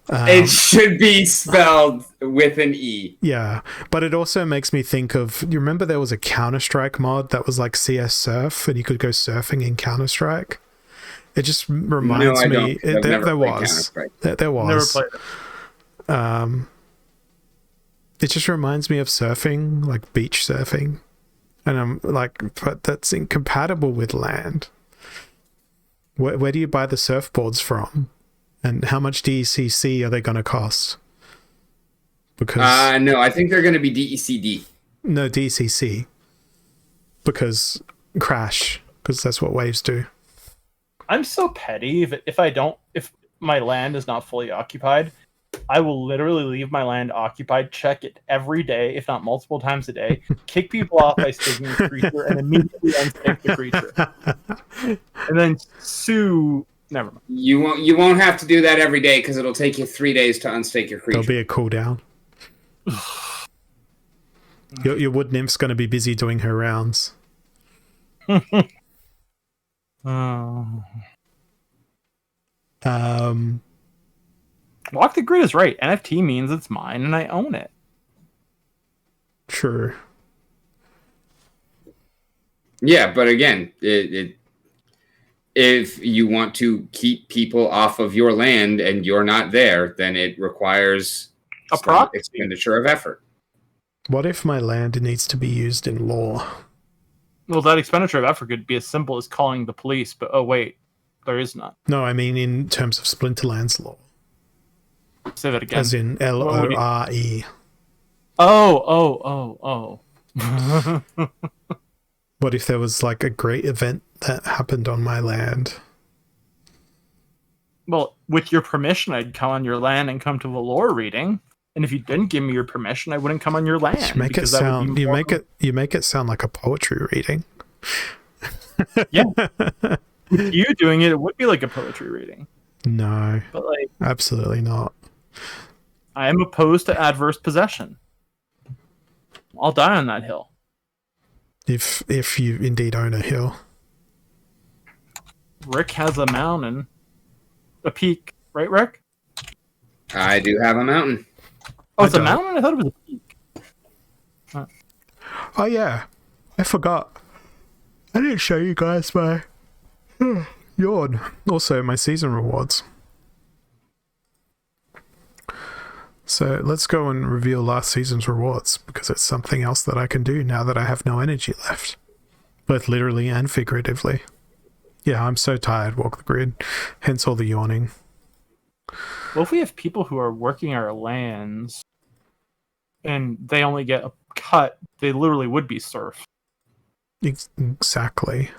Speaker 2: it should be spelled with an E.
Speaker 1: Yeah, but it also makes me think of, you remember there was a Counter-Strike mod that was like CS Surf, and you could go surfing in Counter-Strike? It just reminds me. There was.
Speaker 3: Never played it.
Speaker 1: It just reminds me of surfing, like beach surfing. And I'm like, but that's incompatible with land. Where do you buy the surfboards from? And how much DECC are they going to cost? Because
Speaker 2: no, I think they're going to be DECD.
Speaker 1: No, DCC. Because crash. Because that's what waves do.
Speaker 3: I'm so petty. If my land is not fully occupied, I will literally leave my land occupied, check it every day, if not multiple times a day, kick people off by staking the creature, and immediately unstake the creature. And then sue. Never mind.
Speaker 2: You won't have to do that every day because it'll take you 3 days to unstake your creature.
Speaker 1: There'll be a cooldown. Your wood nymph's going to be busy doing her rounds.
Speaker 3: Walk the Grid is right. NFT means it's mine and I own it.
Speaker 1: Sure.
Speaker 2: Yeah, but again, if you want to keep people off of your land and you're not there, then it requires
Speaker 3: a
Speaker 2: expenditure of effort.
Speaker 1: What if my land needs to be used in law?
Speaker 3: Well, that expenditure of effort could be as simple as calling the police, but oh wait, there is none.
Speaker 1: No, I mean in terms of Splinterlands law.
Speaker 3: Say that again.
Speaker 1: As in LORE.
Speaker 3: Oh.
Speaker 1: What if there was like a great event that happened on my land?
Speaker 3: Well, with your permission, I'd come on your land and come to the lore reading. And if you didn't give me your permission, I wouldn't come on your land.
Speaker 1: You make it sound like a poetry reading.
Speaker 3: Yeah. With you doing it, it would be like a poetry reading.
Speaker 1: No.
Speaker 3: But like,
Speaker 1: absolutely not.
Speaker 3: I am opposed to adverse possession. I'll die on that hill.
Speaker 1: If you indeed own a hill.
Speaker 3: Rick has a mountain. A peak. Right, Rick?
Speaker 2: I do have a mountain.
Speaker 3: Oh, it's a mountain? I thought it was a peak. Huh.
Speaker 1: Oh, yeah. I forgot. I didn't show you guys my yawn. Also, my season rewards. So let's go and reveal last season's rewards, because it's something else that I can do now that I have no energy left. Both literally and figuratively. Yeah, I'm so tired, Walk the Grid. Hence all the yawning.
Speaker 3: Well, if we have people who are working our lands and they only get a cut, they literally would be serf.
Speaker 1: Exactly.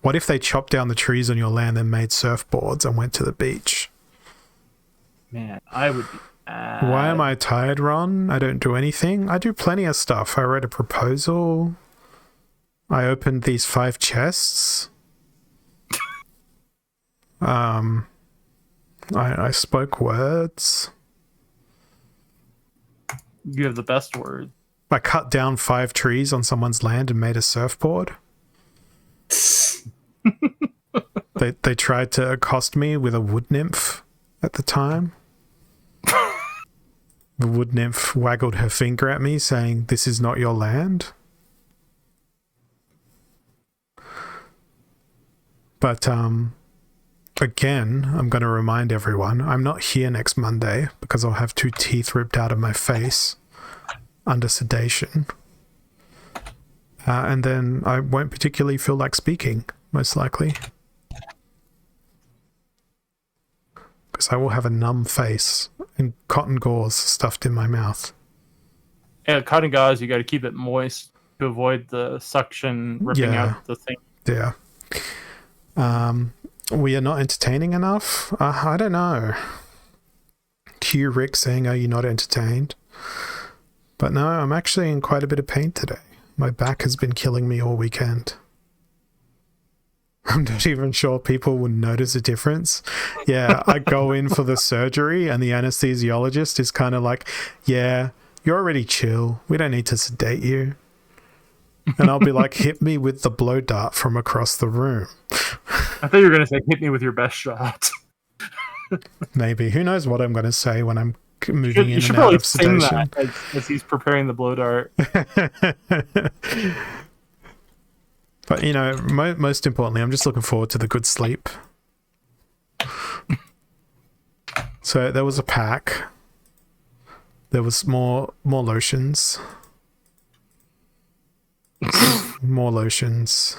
Speaker 1: What if they chopped down the trees on your land and made surfboards and went to the beach?
Speaker 3: Man, I would be mad.
Speaker 1: Why am I tired, Ron? I don't do anything. I do plenty of stuff. I wrote a proposal. I opened these 5 chests. I spoke words.
Speaker 3: You have the best word.
Speaker 1: I cut down 5 trees on someone's land and made a surfboard. They tried to accost me with a wood nymph at the time. The wood nymph waggled her finger at me, saying, "This is not your land." But again, I'm going to remind everyone, I'm not here next Monday because I'll have 2 teeth ripped out of my face under sedation. And then I won't particularly feel like speaking, most likely. Because I will have a numb face and cotton gauze stuffed in my mouth.
Speaker 3: cutting gauze, you got to keep it moist to avoid the suction ripping out the thing.
Speaker 1: Yeah. We are not entertaining enough? I don't know. Cue Rick saying, are you not entertained? But no, I'm actually in quite a bit of pain today. My back has been killing me all weekend. I'm not even sure people would notice a difference. Yeah, I go in for the surgery and the anesthesiologist is kind of like, yeah, you're already chill. We don't need to sedate you. And I'll be like, hit me with the blow dart from across the room.
Speaker 3: I thought you were going to say, hit me with your best shot.
Speaker 1: Maybe. Who knows what I'm going to say when I'm moving in and out of sedation. You should probably
Speaker 3: sing that as he's preparing the blow dart.
Speaker 1: But, you know, most importantly, I'm just looking forward to the good sleep. So there was a pack. There was more lotions. More lotions.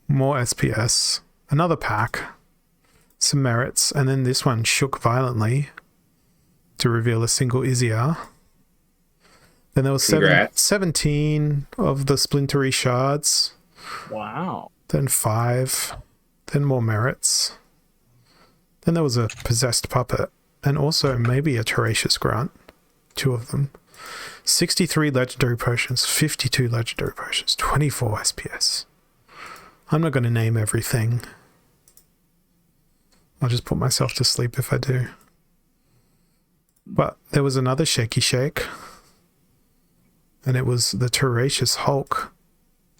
Speaker 1: More SPS. Another pack. Some merits. And then this one shook violently to reveal a single Izziar. Then there was 17 of the splintery shards.
Speaker 3: Wow.
Speaker 1: Then 5. Then more merits. Then there was a possessed puppet. And also maybe a Tenacious Grunt. 2 of them. 63 legendary potions. 52 legendary potions. 24 SPS. I'm not going to name everything. I'll just put myself to sleep if I do. But there was another Shaky Shake. And it was the Tenacious Hulk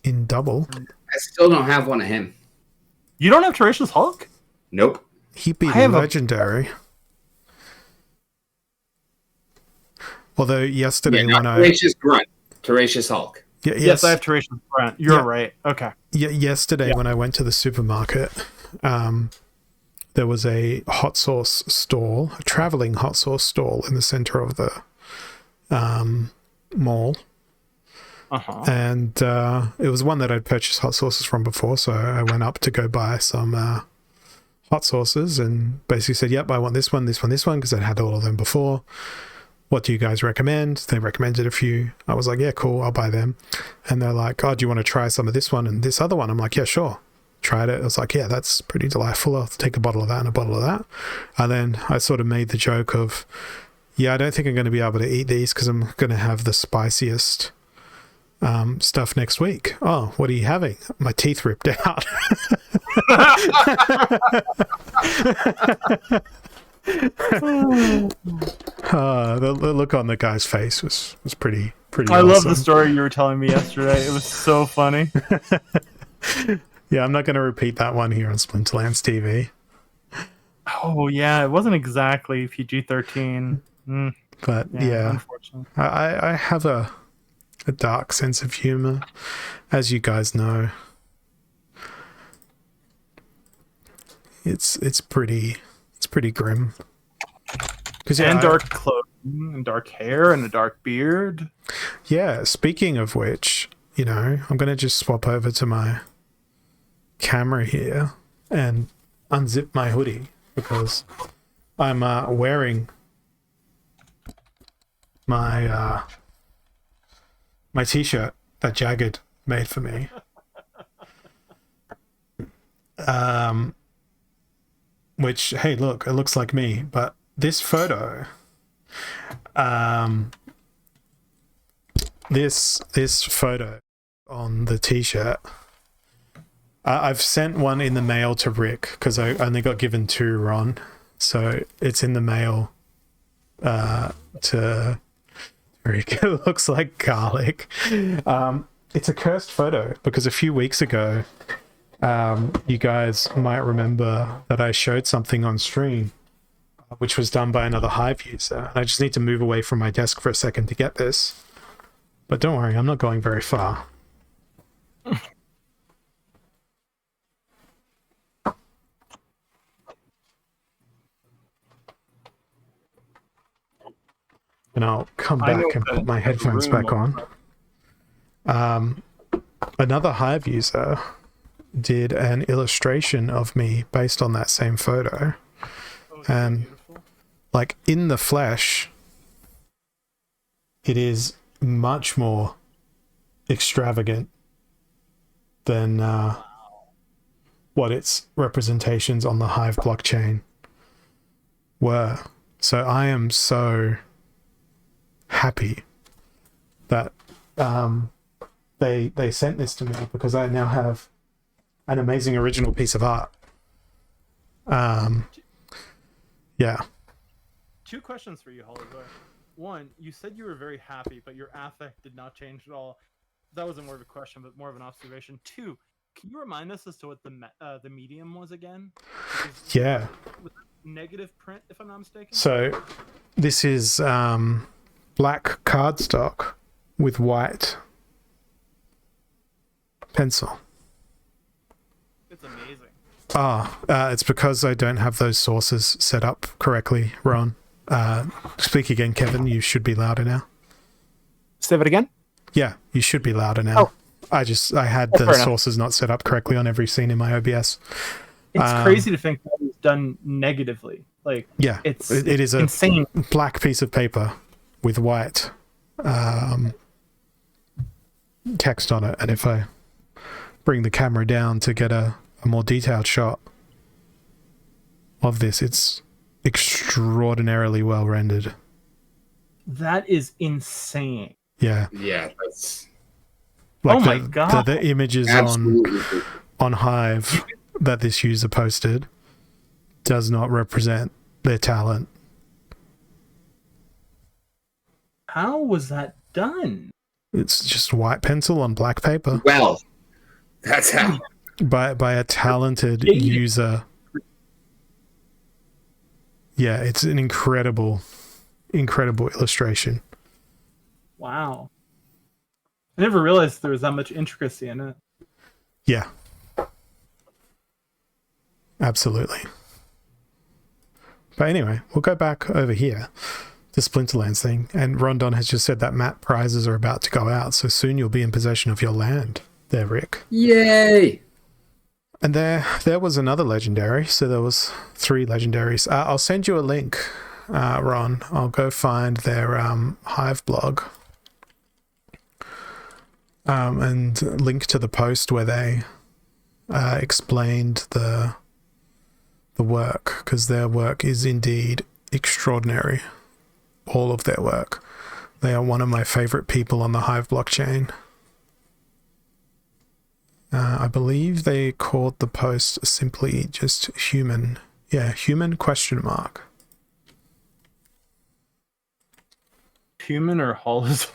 Speaker 1: in double.
Speaker 2: I still don't have one of him.
Speaker 3: You don't have Tenacious Hulk?
Speaker 2: Nope.
Speaker 1: He'd be legendary. Although yesterday when
Speaker 2: Tenacious Grunt. Tenacious Hulk.
Speaker 1: Yeah,
Speaker 3: yes, I have Tenacious Grunt. You're right. Okay.
Speaker 1: Yesterday when I went to the supermarket, there was a hot sauce stall, a traveling hot sauce stall in the center of the mall.
Speaker 3: Uh-huh.
Speaker 1: And it was one that I'd purchased hot sauces from before, so I went up to go buy some hot sauces and basically said, yep, I want this one, because I'd had all of them before. What do you guys recommend? They recommended a few. I was like, yeah, cool, I'll buy them. And they're like, oh, do you want to try some of this one and this other one? I'm like, yeah, sure. Tried it. I was like, yeah, that's pretty delightful. I'll take a bottle of that and a bottle of that. And then I sort of made the joke of, yeah, I don't think I'm going to be able to eat these because I'm going to have the spiciest stuff next week. Oh, what are you having? My teeth ripped out. The look on the guy's face was pretty
Speaker 3: I love the story you were telling me yesterday. It was so funny.
Speaker 1: Yeah, I'm not going to repeat that one here on Splinterlands TV.
Speaker 3: Oh yeah, it wasn't exactly PG-13.
Speaker 1: But yeah, unfortunately. I have a dark sense of humor, as you guys know. It's pretty grim.
Speaker 3: And dark clothing, and dark hair, and a dark beard.
Speaker 1: Yeah, speaking of which, you know, I'm going to just swap over to my camera here and unzip my hoodie because I'm wearing my my t-shirt that Jagged made for me. Which, hey, look, it looks like me, but this photo, this photo on the t-shirt, I've sent one in the mail to Rick because I only got given 2, Ron, so it's in the mail to Rick. It looks like garlic. It's a cursed photo because a few weeks ago, you guys might remember that I showed something on stream which was done by another Hive user. I just need to move away from my desk for a second to get this. But don't worry, I'm not going very far. And I'll come back and put my headphones back on. Another Hive user did an illustration of me based on that same photo. And like in the flesh, it is much more extravagant than what its representations on the Hive blockchain were. So I am so happy that they sent this to me, because I now have an amazing original piece of art. Yeah.
Speaker 3: 2 questions for you, Hollywood. One, you said you were very happy, but your affect did not change at all. That wasn't more of a question, but more of an observation. 2, can you remind us as to what the medium was again?
Speaker 1: Yeah.
Speaker 3: Negative print, if I'm not mistaken.
Speaker 1: So this is black cardstock with white pencil.
Speaker 3: It's amazing.
Speaker 1: It's because I don't have those sources set up correctly, Ron. Speak again, Kevin. You should be louder now.
Speaker 3: Say that again?
Speaker 1: Yeah, you should be louder now. I had the sources not set up correctly on every scene in my OBS.
Speaker 3: It's crazy to think that it's done negatively. Like,
Speaker 1: yeah,
Speaker 3: it
Speaker 1: is a
Speaker 3: insane
Speaker 1: black piece of paper with white text on it. And if I bring the camera down to get a more detailed shot of this, it's extraordinarily well rendered.
Speaker 3: That is insane.
Speaker 1: Yeah.
Speaker 2: Yeah, that's
Speaker 1: like
Speaker 3: my God.
Speaker 1: The images on Hive that this user posted does not represent their talent.
Speaker 3: How was that done?
Speaker 1: It's just white pencil on black paper.
Speaker 2: Well, that's how.
Speaker 1: By a talented user. Yeah, it's an incredible illustration.
Speaker 3: Wow. I never realized there was that much intricacy in it.
Speaker 1: Yeah. Absolutely. But anyway, we'll go back over here. The Splinterlands thing. And Rondon has just said that map prizes are about to go out, so soon you'll be in possession of your land there, Rick.
Speaker 2: Yay!
Speaker 1: And there was another legendary, so there was 3 legendaries. I'll send you a link, Ron. I'll go find their Hive blog and link to the post where they explained the work, because their work is indeed extraordinary. All of their work. They are one of my favorite people on the Hive blockchain. I believe they called the post simply just human. Yeah, human ?
Speaker 3: Human or Hollis?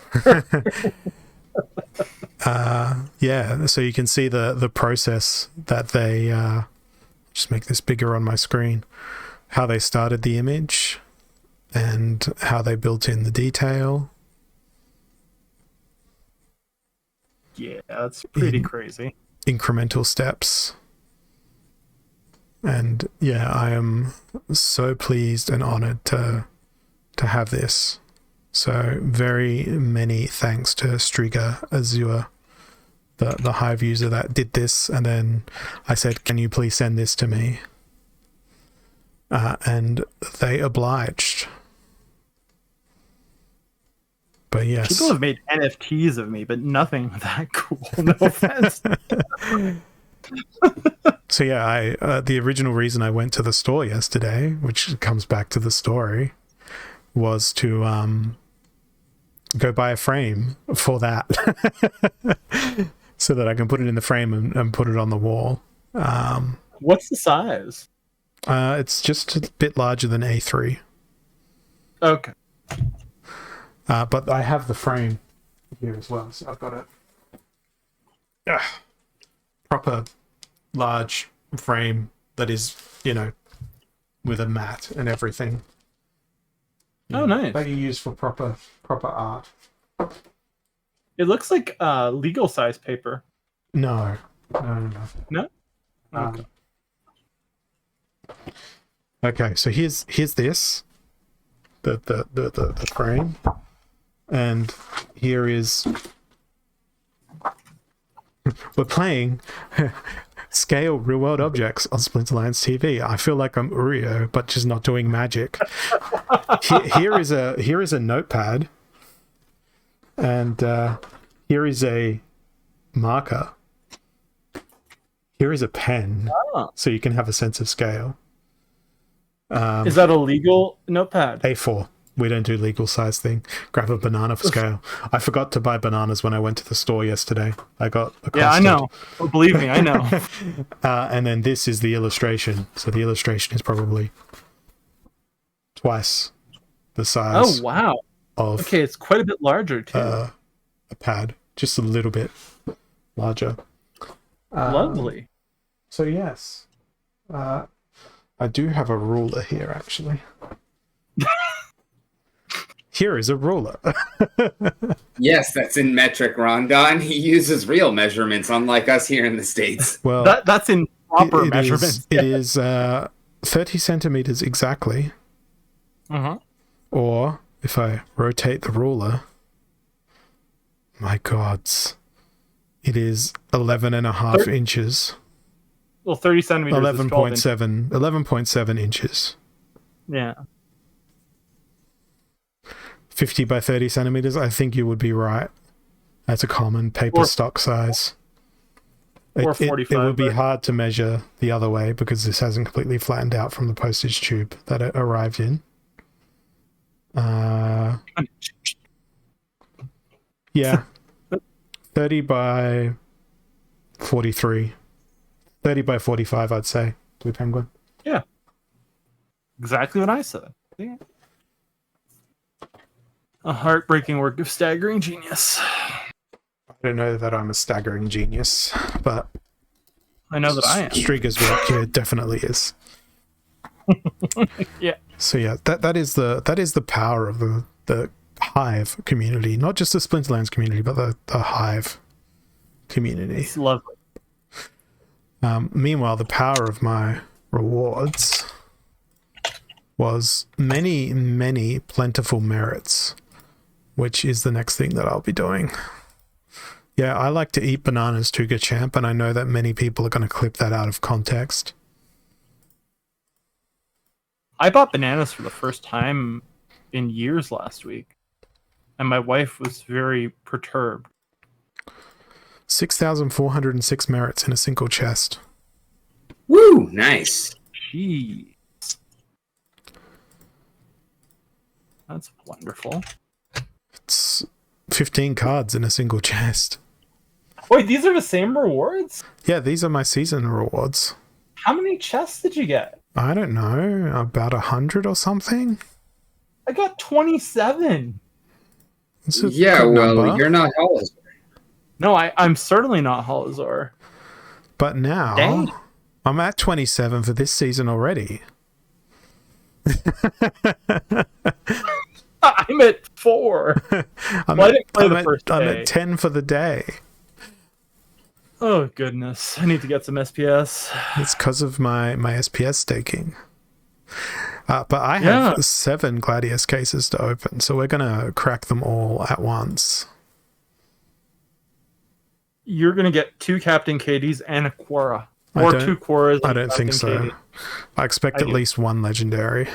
Speaker 1: Yeah, so you can see the process that they just make this bigger on my screen, how they started the image and how they built in the detail.
Speaker 3: Yeah, that's pretty crazy.
Speaker 1: Incremental steps. And yeah, I am so pleased and honored to have this. So very many thanks to Striga Azure, the Hive user that did this. And then I said, can you please send this to me? And they obliged. But yes.
Speaker 3: People have made NFTs of me, but nothing that cool. No offense.
Speaker 1: So yeah, the original reason I went to the store yesterday, which comes back to the story, was to go buy a frame for that, so that I can put it in the frame and put it on the wall.
Speaker 3: What's the size?
Speaker 1: It's just a bit larger than A3.
Speaker 3: Okay.
Speaker 1: But I have the frame here as well, so I've got a proper large frame that is, with a mat and everything.
Speaker 3: Oh, nice.
Speaker 1: That you use for proper art.
Speaker 3: It looks like legal size paper.
Speaker 1: No.
Speaker 3: No? Okay.
Speaker 1: Okay, so here's this, the frame, and here is we're playing scale real world objects on Splinterlands TV. I feel like I'm Urio, but just not doing magic. Here is a notepad And here is a marker. Here is a pen, so you can have a sense of scale.
Speaker 3: Is that a legal notepad?
Speaker 1: A4. We don't do legal size thing. Grab a banana for scale. I forgot to buy bananas when I went to the store yesterday. I got accosted.
Speaker 3: Yeah, I know. Oh, believe me, I know.
Speaker 1: And then this is the illustration. So the illustration is probably twice the size.
Speaker 3: Oh, wow. Okay, it's quite a bit larger, too.
Speaker 1: A pad. Just a little bit larger.
Speaker 3: Lovely.
Speaker 1: So, yes. I do have a ruler here, actually. Here is a ruler.
Speaker 2: Yes, that's in metric, Rondon. He uses real measurements, unlike us here in the States.
Speaker 1: Well,
Speaker 3: that's in proper measurements.
Speaker 1: It is 30 centimeters exactly.
Speaker 3: Uh-huh.
Speaker 1: Or, if I rotate the ruler, my gods, it is 11 and a half inches.
Speaker 3: Well, 30 centimeters
Speaker 1: 11.7 inches.
Speaker 3: Yeah.
Speaker 1: 50 by 30 centimeters, I think you would be right. That's a common paper stock size.
Speaker 3: Or 45.
Speaker 1: It would be hard to measure the other way because this hasn't completely flattened out from the postage tube that it arrived in. Yeah. 30 by 43. 30 by 45, I'd say. Blue Penguin.
Speaker 3: Yeah. Exactly what I said. Yeah. A heartbreaking work of staggering genius.
Speaker 1: I don't know that I'm a staggering genius, but
Speaker 3: I know that I am.
Speaker 1: Striga's work here definitely is.
Speaker 3: Yeah.
Speaker 1: So yeah, that is the power of the Hive community, not just the Splinterlands community, but the Hive community.
Speaker 3: It's lovely.
Speaker 1: Meanwhile, the power of my rewards was many, many plentiful merits, which is the next thing that I'll be doing. Yeah, I like to eat bananas to Champ, and I know that many people are going to clip that out of context.
Speaker 3: I bought bananas for the first time in years last week, and my wife was very perturbed.
Speaker 1: 6,406 merits in a single chest.
Speaker 2: Woo! Nice.
Speaker 3: Jeez. That's wonderful.
Speaker 1: It's 15 cards in a single chest.
Speaker 3: Wait, these are the same rewards?
Speaker 1: Yeah, these are my season rewards.
Speaker 3: How many chests did you get?
Speaker 1: I don't know, about 100 or something?
Speaker 3: I got 27.
Speaker 2: Yeah, well, number. You're not Holozor.
Speaker 3: No, I'm certainly not Holozor.
Speaker 1: But now, dang. I'm at 27 for this season already.
Speaker 3: I'm at 4.
Speaker 1: I'm at 10 for the day.
Speaker 3: Oh, goodness. I need to get some SPS.
Speaker 1: It's because of my SPS staking. But I have 7 Gladius cases to open, so we're going to crack them all at once.
Speaker 3: You're going to get 2 Captain KDs and a Quora. Or 2 Quoras.
Speaker 1: I don't think so. KD. I expect at least 1 legendary.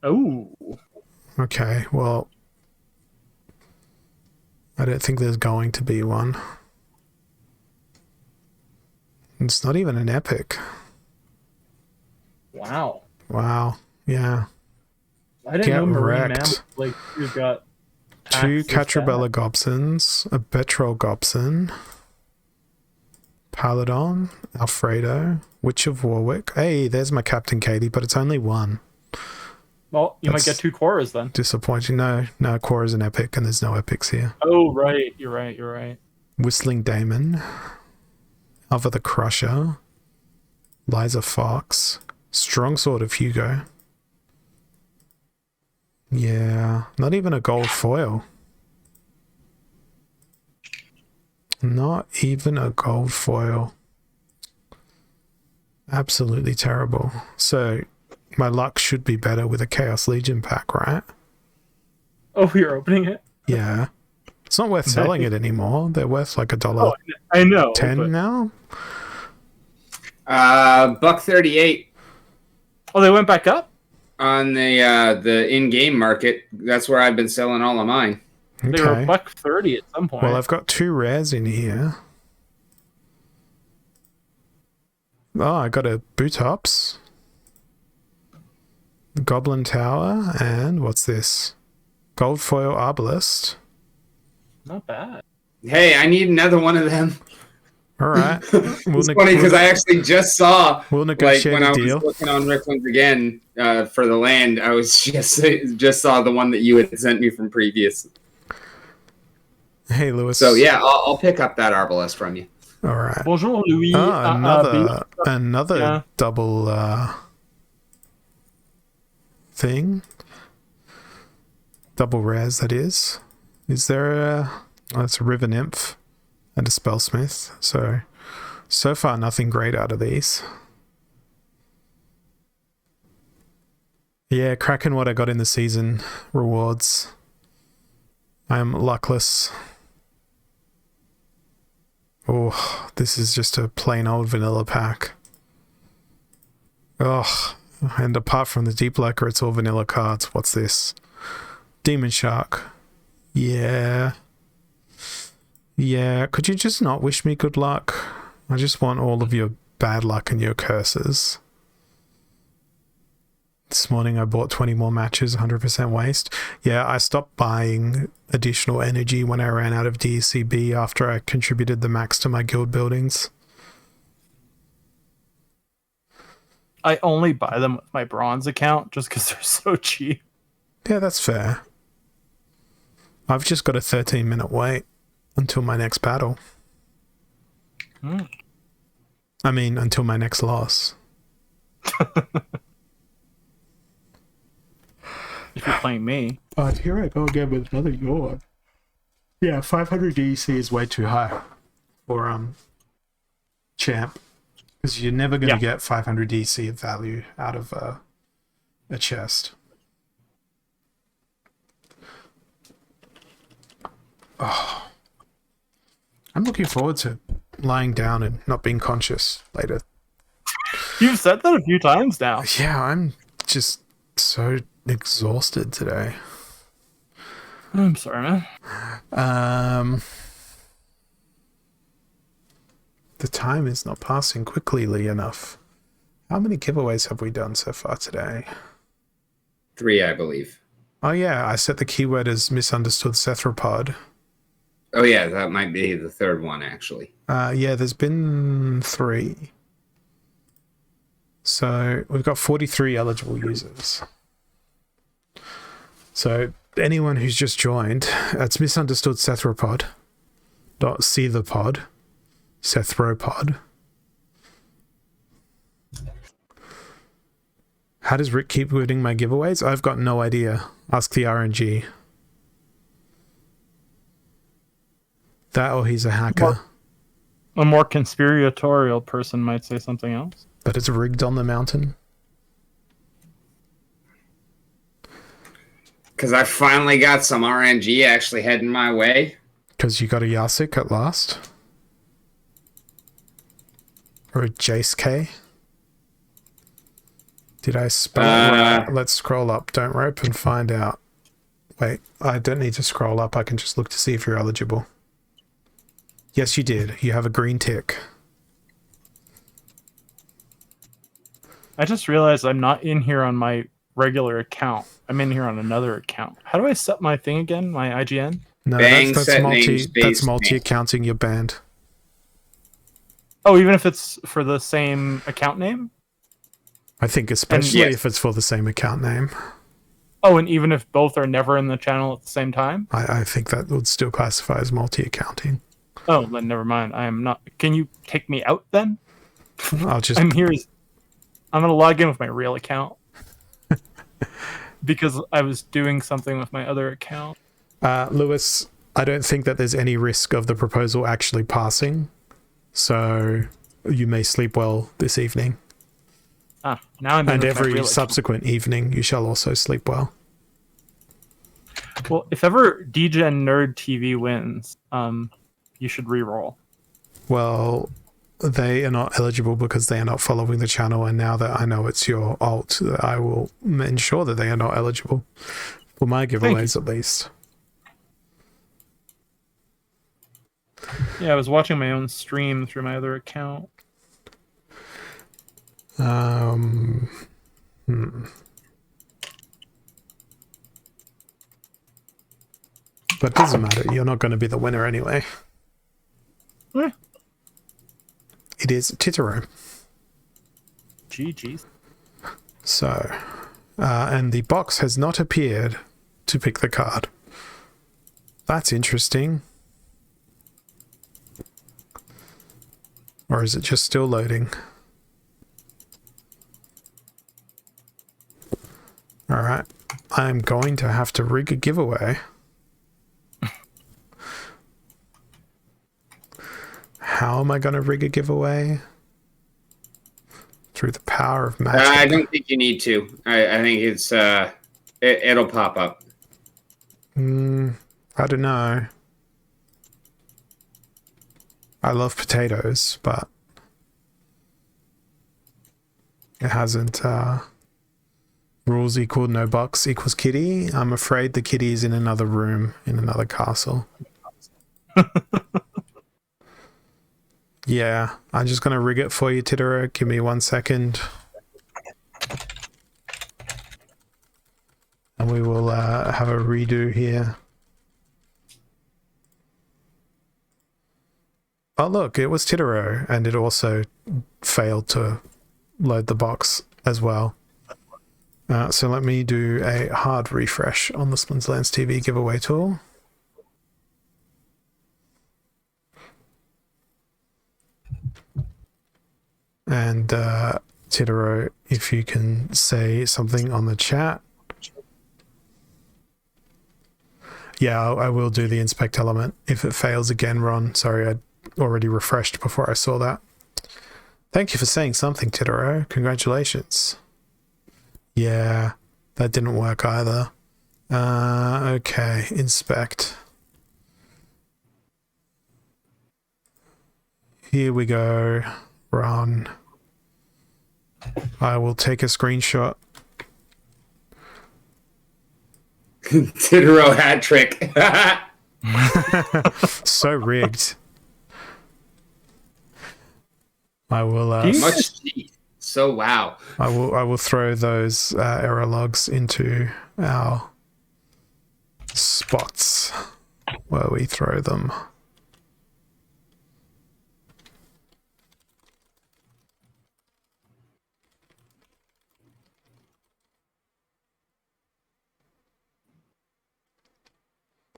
Speaker 3: Oh.
Speaker 1: Okay, well, I don't think there's going to be one. It's not even an epic.
Speaker 3: Wow.
Speaker 1: Wow. Yeah.
Speaker 3: I didn't know Marine Mammoth, like, you've got
Speaker 1: 2 Catrabella Gobsons, a Betrol Gobson, Paladon, Alfredo, Witch of Warwick. Hey, there's my Captain Katie, but it's only 1.
Speaker 3: Well, you might get 2 Quoras then.
Speaker 1: Disappointing. No, Quora's an epic, and there's no epics here.
Speaker 3: Oh, right. You're right.
Speaker 1: Whistling Damon, Alva the Crusher, Liza Fox, Strong Sword of Hugo. Yeah, not even a gold foil. Not even a gold foil. Absolutely terrible. So, my luck should be better with a Chaos Legion pack, right?
Speaker 3: Oh, you're opening it?
Speaker 1: Yeah. It's not worth selling it anymore. They're worth like $1.
Speaker 3: Oh, I know.
Speaker 1: 10 now?
Speaker 2: $1.38.
Speaker 3: Oh, they went back up?
Speaker 2: On the in-game market. That's where I've been selling all of mine.
Speaker 3: They were $1.30 at some point.
Speaker 1: Well, I've got 2 rares in here. Oh, I got a Bootops, Goblin Tower, and what's this? Gold Foil Arbalist.
Speaker 3: Not bad.
Speaker 2: Hey, I need another one of them.
Speaker 1: All right.
Speaker 2: It's funny because I actually just saw,
Speaker 1: we'll negotiate
Speaker 2: when
Speaker 1: a
Speaker 2: I was
Speaker 1: deal.
Speaker 2: looking on Ricklands again for the land, I was just saw the one that you had sent me from previous.
Speaker 1: Hey, Lewis.
Speaker 2: So yeah, I'll pick up that Arbalest from you.
Speaker 1: All right.
Speaker 3: Bonjour, Louis.
Speaker 1: Another double thing. Double rares, that is. Is there a... Oh, it's a River Nymph and a Spellsmith. So far, nothing great out of these. Yeah, cracking what I got in the season rewards. I am luckless. Oh, this is just a plain old vanilla pack. Oh, and apart from the Deep Lurker, it's all vanilla cards. What's this? Demon Shark. Yeah. Yeah, could you just not wish me good luck? I just want all of your bad luck and your curses. This morning I bought 20 more matches, 100% waste. Yeah, I stopped buying additional energy when I ran out of DCB after I contributed the max to my guild buildings.
Speaker 3: I only buy them with my bronze account just because they're so cheap.
Speaker 1: Yeah, that's fair. I've just got a 13-minute wait until my next battle. I mean, until my next loss.
Speaker 3: If you're playing me.
Speaker 1: Here I go again with another yawn. Yeah, 500 DC is way too high for champ, because you're never going to get 500 DC of value out of a chest. Oh, I'm looking forward to lying down and not being conscious later.
Speaker 3: You've said that a few times now.
Speaker 1: Yeah, I'm just so exhausted today.
Speaker 3: I'm sorry, man.
Speaker 1: The time is not passing quickly enough. How many giveaways have we done so far today?
Speaker 2: 3, I believe.
Speaker 1: Oh yeah, I set the keyword as misunderstood Cethropod.
Speaker 2: Oh yeah, that might be the 3rd one actually.
Speaker 1: Yeah, there's been 3. So we've got 43 eligible users. So anyone who's just joined, it's misunderstood Cethropod. .see the pod. Cethropod. How does Rick keep winning my giveaways? I've got no idea. Ask the RNG. That or he's a hacker.
Speaker 3: A more conspiratorial person might say something else.
Speaker 1: But it's rigged on the mountain.
Speaker 2: Because I finally got some RNG actually heading my way.
Speaker 1: Because you got a Yasik at last? Or a Jace K? Did I spell it right? Let's scroll up. Don't rope and find out. Wait, I don't need to scroll up. I can just look to see if you're eligible. Yes, you did. You have a green tick.
Speaker 3: I just realized I'm not in here on my regular account. I'm in here on another account. How do I set my thing again? My IGN?
Speaker 1: No, that's multi-accounting. You're banned.
Speaker 3: Oh, even if it's for the same account name?
Speaker 1: I think especially if it's for the same account name.
Speaker 3: Oh, and even if both are never in the channel at the same time?
Speaker 1: I think that would still classify as multi-accounting.
Speaker 3: Oh, then never mind. I am not. Can you take me out then?
Speaker 1: I'm
Speaker 3: here. I'm going to log in with my real account. Because I was doing something with my other account.
Speaker 1: Lewis, I don't think that there's any risk of the proposal actually passing. So you may sleep well this evening.
Speaker 3: Now I'm in
Speaker 1: and
Speaker 3: with my
Speaker 1: every
Speaker 3: real
Speaker 1: subsequent evening you shall also sleep well.
Speaker 3: Well, if ever DGen Nerd TV wins, you should re-roll.
Speaker 1: Well, they are not eligible because they are not following the channel, and now that I know it's your alt, I will ensure that they are not eligible for my giveaways at least.
Speaker 3: Yeah, I was watching my own stream through my other account.
Speaker 1: But it doesn't matter. You're not going to be the winner anyway.
Speaker 3: Eh.
Speaker 1: It is Titaro.
Speaker 3: GG's.
Speaker 1: So, and the box has not appeared to pick the card. That's interesting. Or is it just still loading? Alright. I'm going to have to rig a giveaway. How am I going to rig a giveaway? Through the power of magic.
Speaker 2: I don't think you need to. I think it's it'll pop up.
Speaker 1: I don't know. I love potatoes, but it hasn't. Rules equal no box equals kitty. I'm afraid the kitty is in another room in another castle. Yeah, I'm just gonna rig it for you, Titaro. Give me 1 second. And we will have a redo here. Oh look, it was Titaro, and it also failed to load the box as well. So let me do a hard refresh on the Splinterlands TV giveaway tool. And Titaro, if you can say something on the chat. Yeah, I will do the inspect element. If it fails again, Ron, sorry, I already refreshed before I saw that. Thank you for saying something, Titaro. Congratulations. Yeah, that didn't work either. Okay, inspect. Here we go. Run. I will take a screenshot.
Speaker 2: Titaro hat trick.
Speaker 1: So rigged. I will
Speaker 2: much cheat. So wow.
Speaker 1: I will throw those error logs into our spots where we throw them.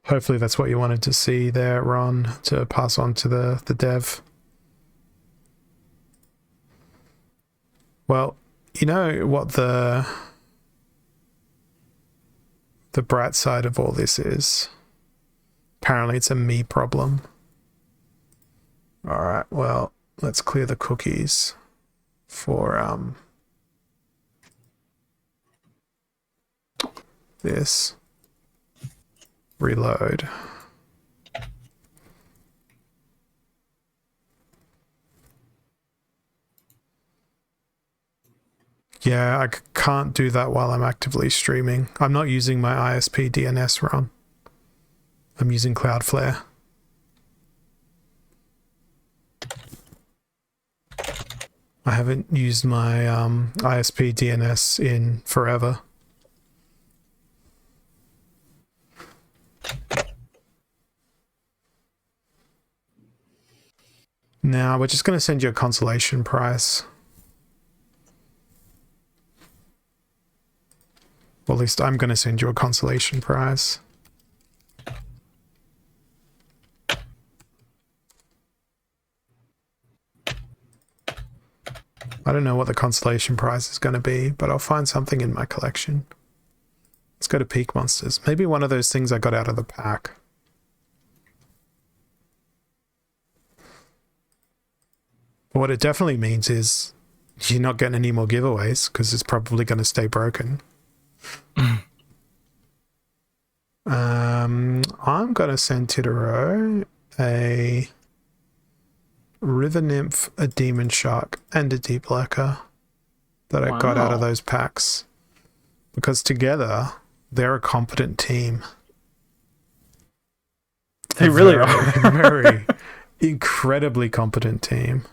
Speaker 1: Hopefully that's what you wanted to see there, Ron, to pass on to the dev. Well, you know what the bright side of all this is? Apparently it's a me problem. Alright, well, let's clear the cookies for this. Reload. Yeah, I can't do that while I'm actively streaming. I'm not using my ISP DNS, Ron. I'm using Cloudflare. I haven't used my ISP DNS in forever. Now, we're just going to send you a consolation prize. Well, at least I'm going to send you a consolation prize. I don't know what the consolation prize is going to be, but I'll find something in my collection. Let's go to Peak Monsters. Maybe one of those things I got out of the pack. But what it definitely means is you're not getting any more giveaways because it's probably going to stay broken. I'm going to send Titaro a River Nymph, a Demon Shark, and a Deep Lurker that I got out of those packs. Because together, they're a competent team.
Speaker 3: They really are.
Speaker 1: Very, incredibly competent team.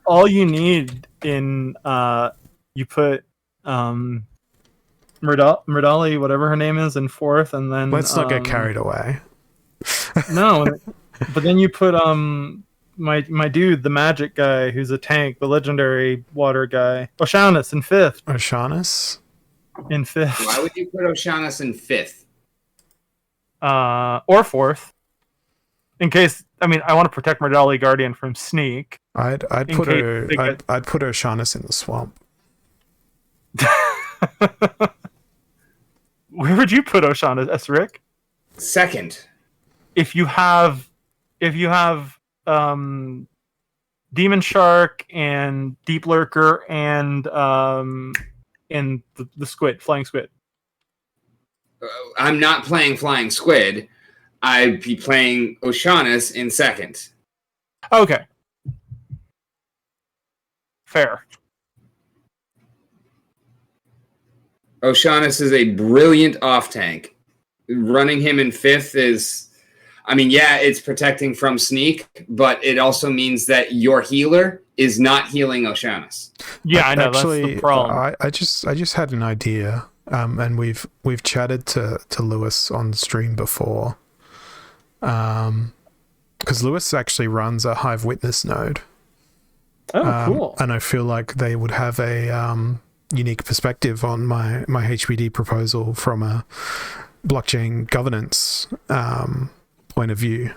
Speaker 3: All you need in you put Murdali, whatever her name is, in fourth, and then
Speaker 1: Let's not get carried away.
Speaker 3: No, but then you put my dude, the magic guy, who's a tank, the legendary water guy, Oceanus in fifth.
Speaker 1: Oceanus
Speaker 3: in fifth.
Speaker 2: Why would you put Oceanus in fifth?
Speaker 3: Or fourth. In case, I mean, I want to protect Murdali Guardian from sneak.
Speaker 1: I'd put Oceanus in the swamp.
Speaker 3: Where would you put Oceanus, Rick?
Speaker 2: Second.
Speaker 3: If you have Demon Shark and Deep Lurker and the squid, flying squid.
Speaker 2: I'm not playing flying squid. I'd be playing Oceanus in second.
Speaker 3: Okay. Fair.
Speaker 2: Oceanus is a brilliant off tank. Running him in fifth is, I mean, yeah, it's protecting from sneak, but it also means that your healer is not healing Oceanus.
Speaker 3: Yeah, I know.
Speaker 1: Actually,
Speaker 3: that's the problem.
Speaker 1: I just had an idea, and we've chatted to Lewis on stream before, because Lewis actually runs a Hive Witness node.
Speaker 3: Oh, cool.
Speaker 1: And I feel like they would have a unique perspective on my HBD proposal from a blockchain governance point of view.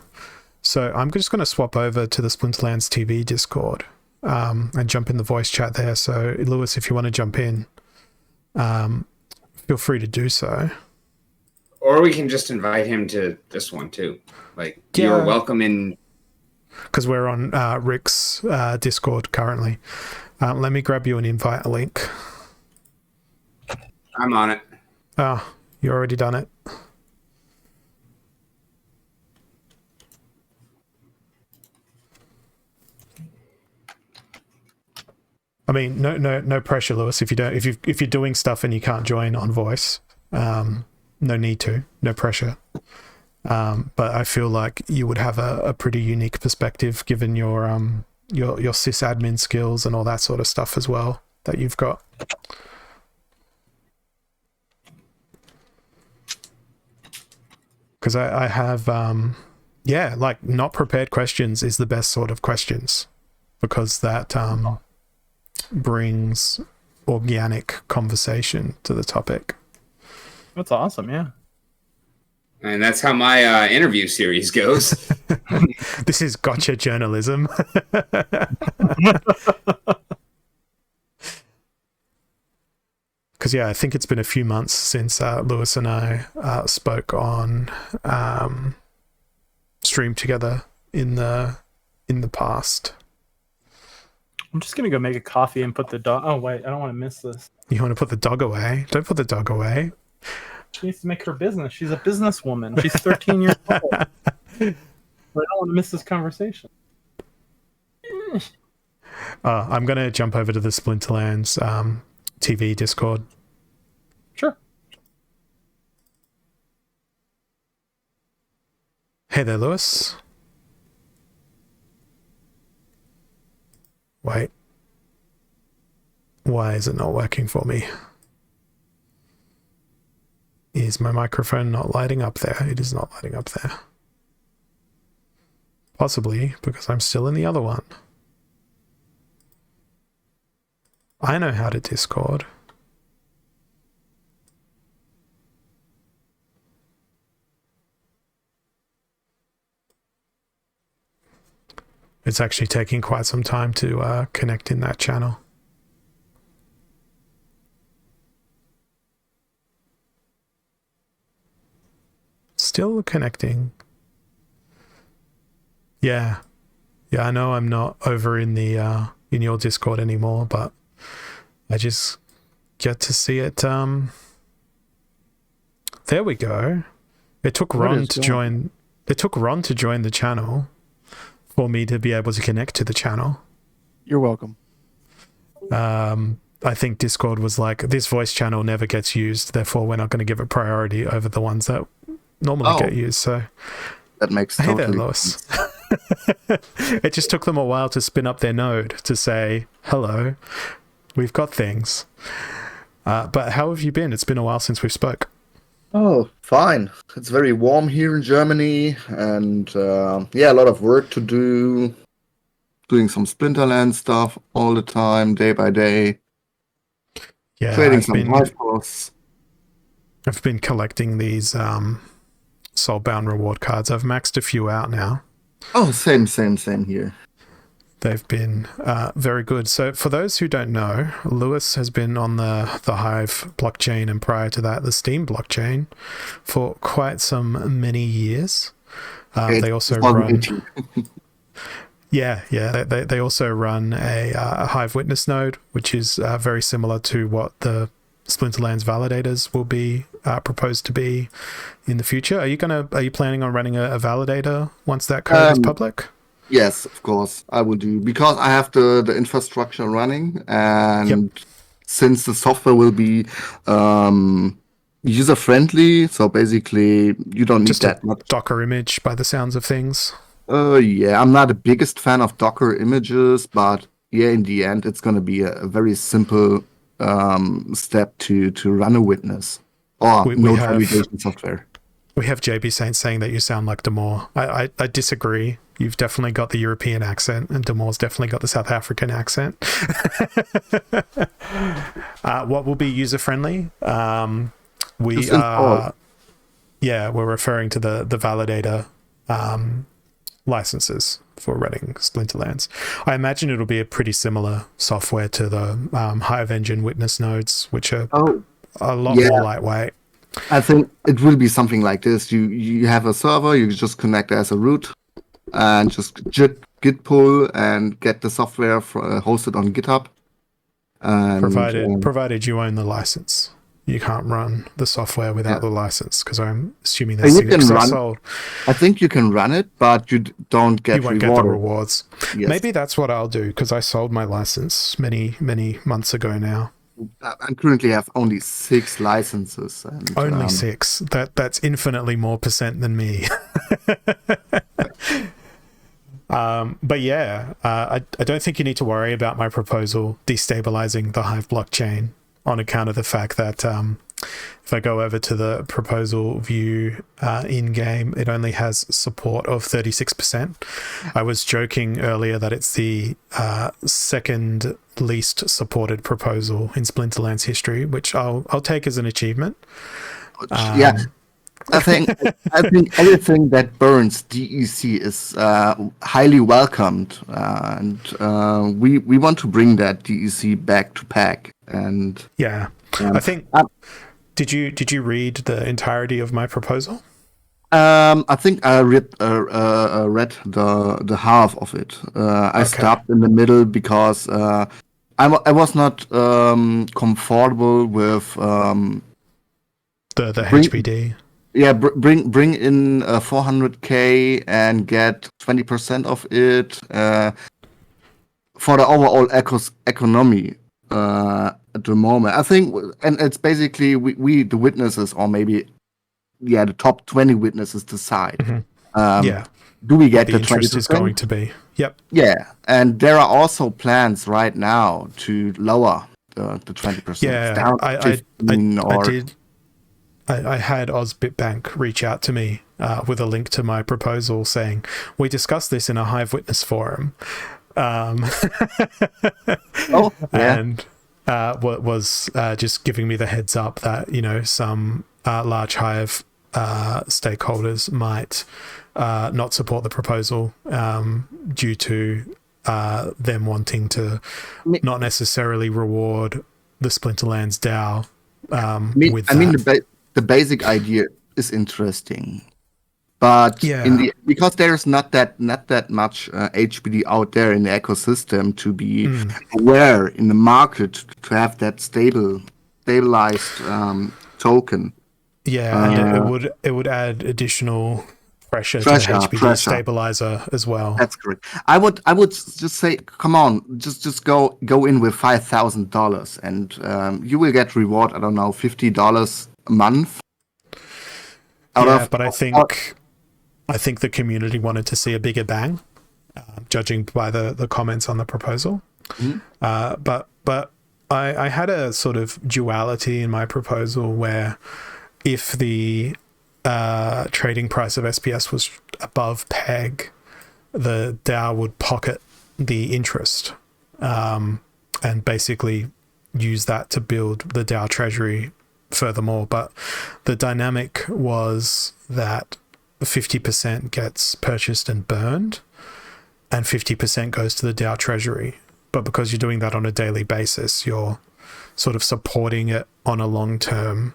Speaker 1: So I'm just going to swap over to the Splinterlands TV Discord and jump in the voice chat there. So Lewis, if you want to jump in, feel free to do so.
Speaker 2: Or we can just invite him to this one too. Like, you're welcome in.
Speaker 1: Because we're on Rick's Discord currently. Let me grab you an invite link.
Speaker 2: I'm on it.
Speaker 1: Oh, you already done it. I mean, no pressure, Lewis. If you're doing stuff and you can't join on voice, no need to, no pressure. But I feel like you would have a pretty unique perspective given your sysadmin skills and all that sort of stuff as well that you've got. Because I have, like not prepared questions is the best sort of questions, because that brings organic conversation to the topic.
Speaker 3: That's awesome, yeah.
Speaker 2: And that's how my interview series goes.
Speaker 1: This is gotcha journalism. Because I think it's been a few months since Lewis and I spoke on stream together in the past.
Speaker 3: I'm just gonna go make a coffee and put the dog. Oh wait, I don't want to miss this.
Speaker 1: You want to put the dog away? Don't put the dog away.
Speaker 3: She needs to make her business. She's a businesswoman. She's 13 years old. But I don't want to miss this conversation.
Speaker 1: I'm going to jump over to the Splinterlands TV Discord.
Speaker 3: Sure.
Speaker 1: Hey there, Lewis. Wait. Why is it not working for me? Is my microphone not lighting up there? It is not lighting up there. Possibly because I'm still in the other one. I know how to Discord. It's actually taking quite some time to connect in that channel. Still connecting. Yeah, I know I'm not over in the in your Discord anymore, but I just get to see it. There we go. It took Ron to join. It took Ron to join the channel for me to be able to connect to the channel.
Speaker 4: You're welcome.
Speaker 1: I think Discord was like, this voice channel never gets used, therefore we're not going to give it priority over the ones that normally get used. So
Speaker 4: that makes
Speaker 1: hey
Speaker 4: totally
Speaker 1: there, Lois. It just took them a while to spin up their node to say, hello, we've got things. But how have you been? It's been a while since we spoke.
Speaker 4: Oh, fine. It's very warm here in Germany, and a lot of work to do. Doing some Splinterlands stuff all the time, day by day.
Speaker 1: Yeah,
Speaker 4: Trading some hypos.
Speaker 1: I've been collecting these Soulbound reward cards. I've maxed a few out now.
Speaker 4: Oh, same here.
Speaker 1: They've been very good. So for those who don't know, Lewis has been on the Hive blockchain and prior to that, the Steam blockchain for quite some many years. They also run... They also run a Hive Witness node, which is very similar to what the Splinterlands validators will be proposed to be in the future. Are you planning on running a validator once that code is public?
Speaker 4: Yes, of course, I will do, because I have the infrastructure running, and since the software will be user-friendly, so basically you don't need
Speaker 1: just
Speaker 4: that
Speaker 1: a
Speaker 4: much.
Speaker 1: Docker image by the sounds of things.
Speaker 4: I'm not the biggest fan of Docker images, but in the end, it's going to be a very simple step to run a witness or node validation software.
Speaker 1: We have JB Saint saying that you sound like Demore. I disagree. You've definitely got the European accent, and Demore's definitely got the South African accent. What will be user-friendly? We're referring to the validator licenses for running Splinterlands. I imagine it'll be a pretty similar software to the Hive Engine witness nodes, which are a lot more lightweight.
Speaker 4: I think it will be something like this. You have a server, you just connect as a root and just git pull and get the software hosted on GitHub. And,
Speaker 1: provided you own the license. You can't run the software without the license, because I'm assuming those things are sold.
Speaker 4: I think you can run it, but you don't get
Speaker 1: get the rewards. Yes. Maybe that's what I'll do, because I sold my license many, many months ago now.
Speaker 4: I currently have only 6 licenses. And,
Speaker 1: only 6? That's infinitely more percent than me. But I don't think you need to worry about my proposal destabilizing the Hive blockchain, on account of the fact that if I go over to the proposal view in-game, it only has support of 36%. I was joking earlier that it's the second least supported proposal in Splinterlands history, which I'll take as an achievement.
Speaker 4: I think anything that burns DEC is highly welcomed, and we want to bring that DEC back to pack. And
Speaker 1: I think did you read the entirety of my proposal?
Speaker 4: I think I read the half of it. I stopped in the middle because I was not comfortable with the
Speaker 1: HBD.
Speaker 4: Yeah, bring in 400k and get 20% of it for the overall economy at the moment. I think, and it's basically we the witnesses, or maybe the top 20 witnesses decide.
Speaker 1: Mm-hmm.
Speaker 4: Do we get
Speaker 1: the
Speaker 4: the
Speaker 1: interest
Speaker 4: 20%?
Speaker 1: Is going to be? Yep.
Speaker 4: Yeah, and there are also plans right now to lower the 20%.
Speaker 1: Yeah,
Speaker 4: down to 15
Speaker 1: I had Ozbitbank reach out to me with a link to my proposal saying, we discussed this in a Hive Witness forum. And was just giving me the heads up that, some large Hive stakeholders might not support the proposal due to them wanting to not necessarily reward the Splinterlands DAO with that.
Speaker 4: The basic idea is interesting, but because there's not that much HBD out there in the ecosystem to be aware in the market to have that stabilized token.
Speaker 1: And it would add additional pressure to the HBD stabilizer as well.
Speaker 4: That's correct. I would just say, come on, just go in with $5,000 and you will get reward. I don't know, $50 a month.
Speaker 1: But I think I think the community wanted to see a bigger bang, judging by the comments on the proposal. But I had a sort of duality in my proposal where if the trading price of SPS was above peg, the DAO would pocket the interest and basically use that to build the DAO treasury furthermore. But the dynamic was that 50% gets purchased and burned and 50% goes to the DAO treasury. But because you're doing that on a daily basis, you're sort of supporting it on a long-term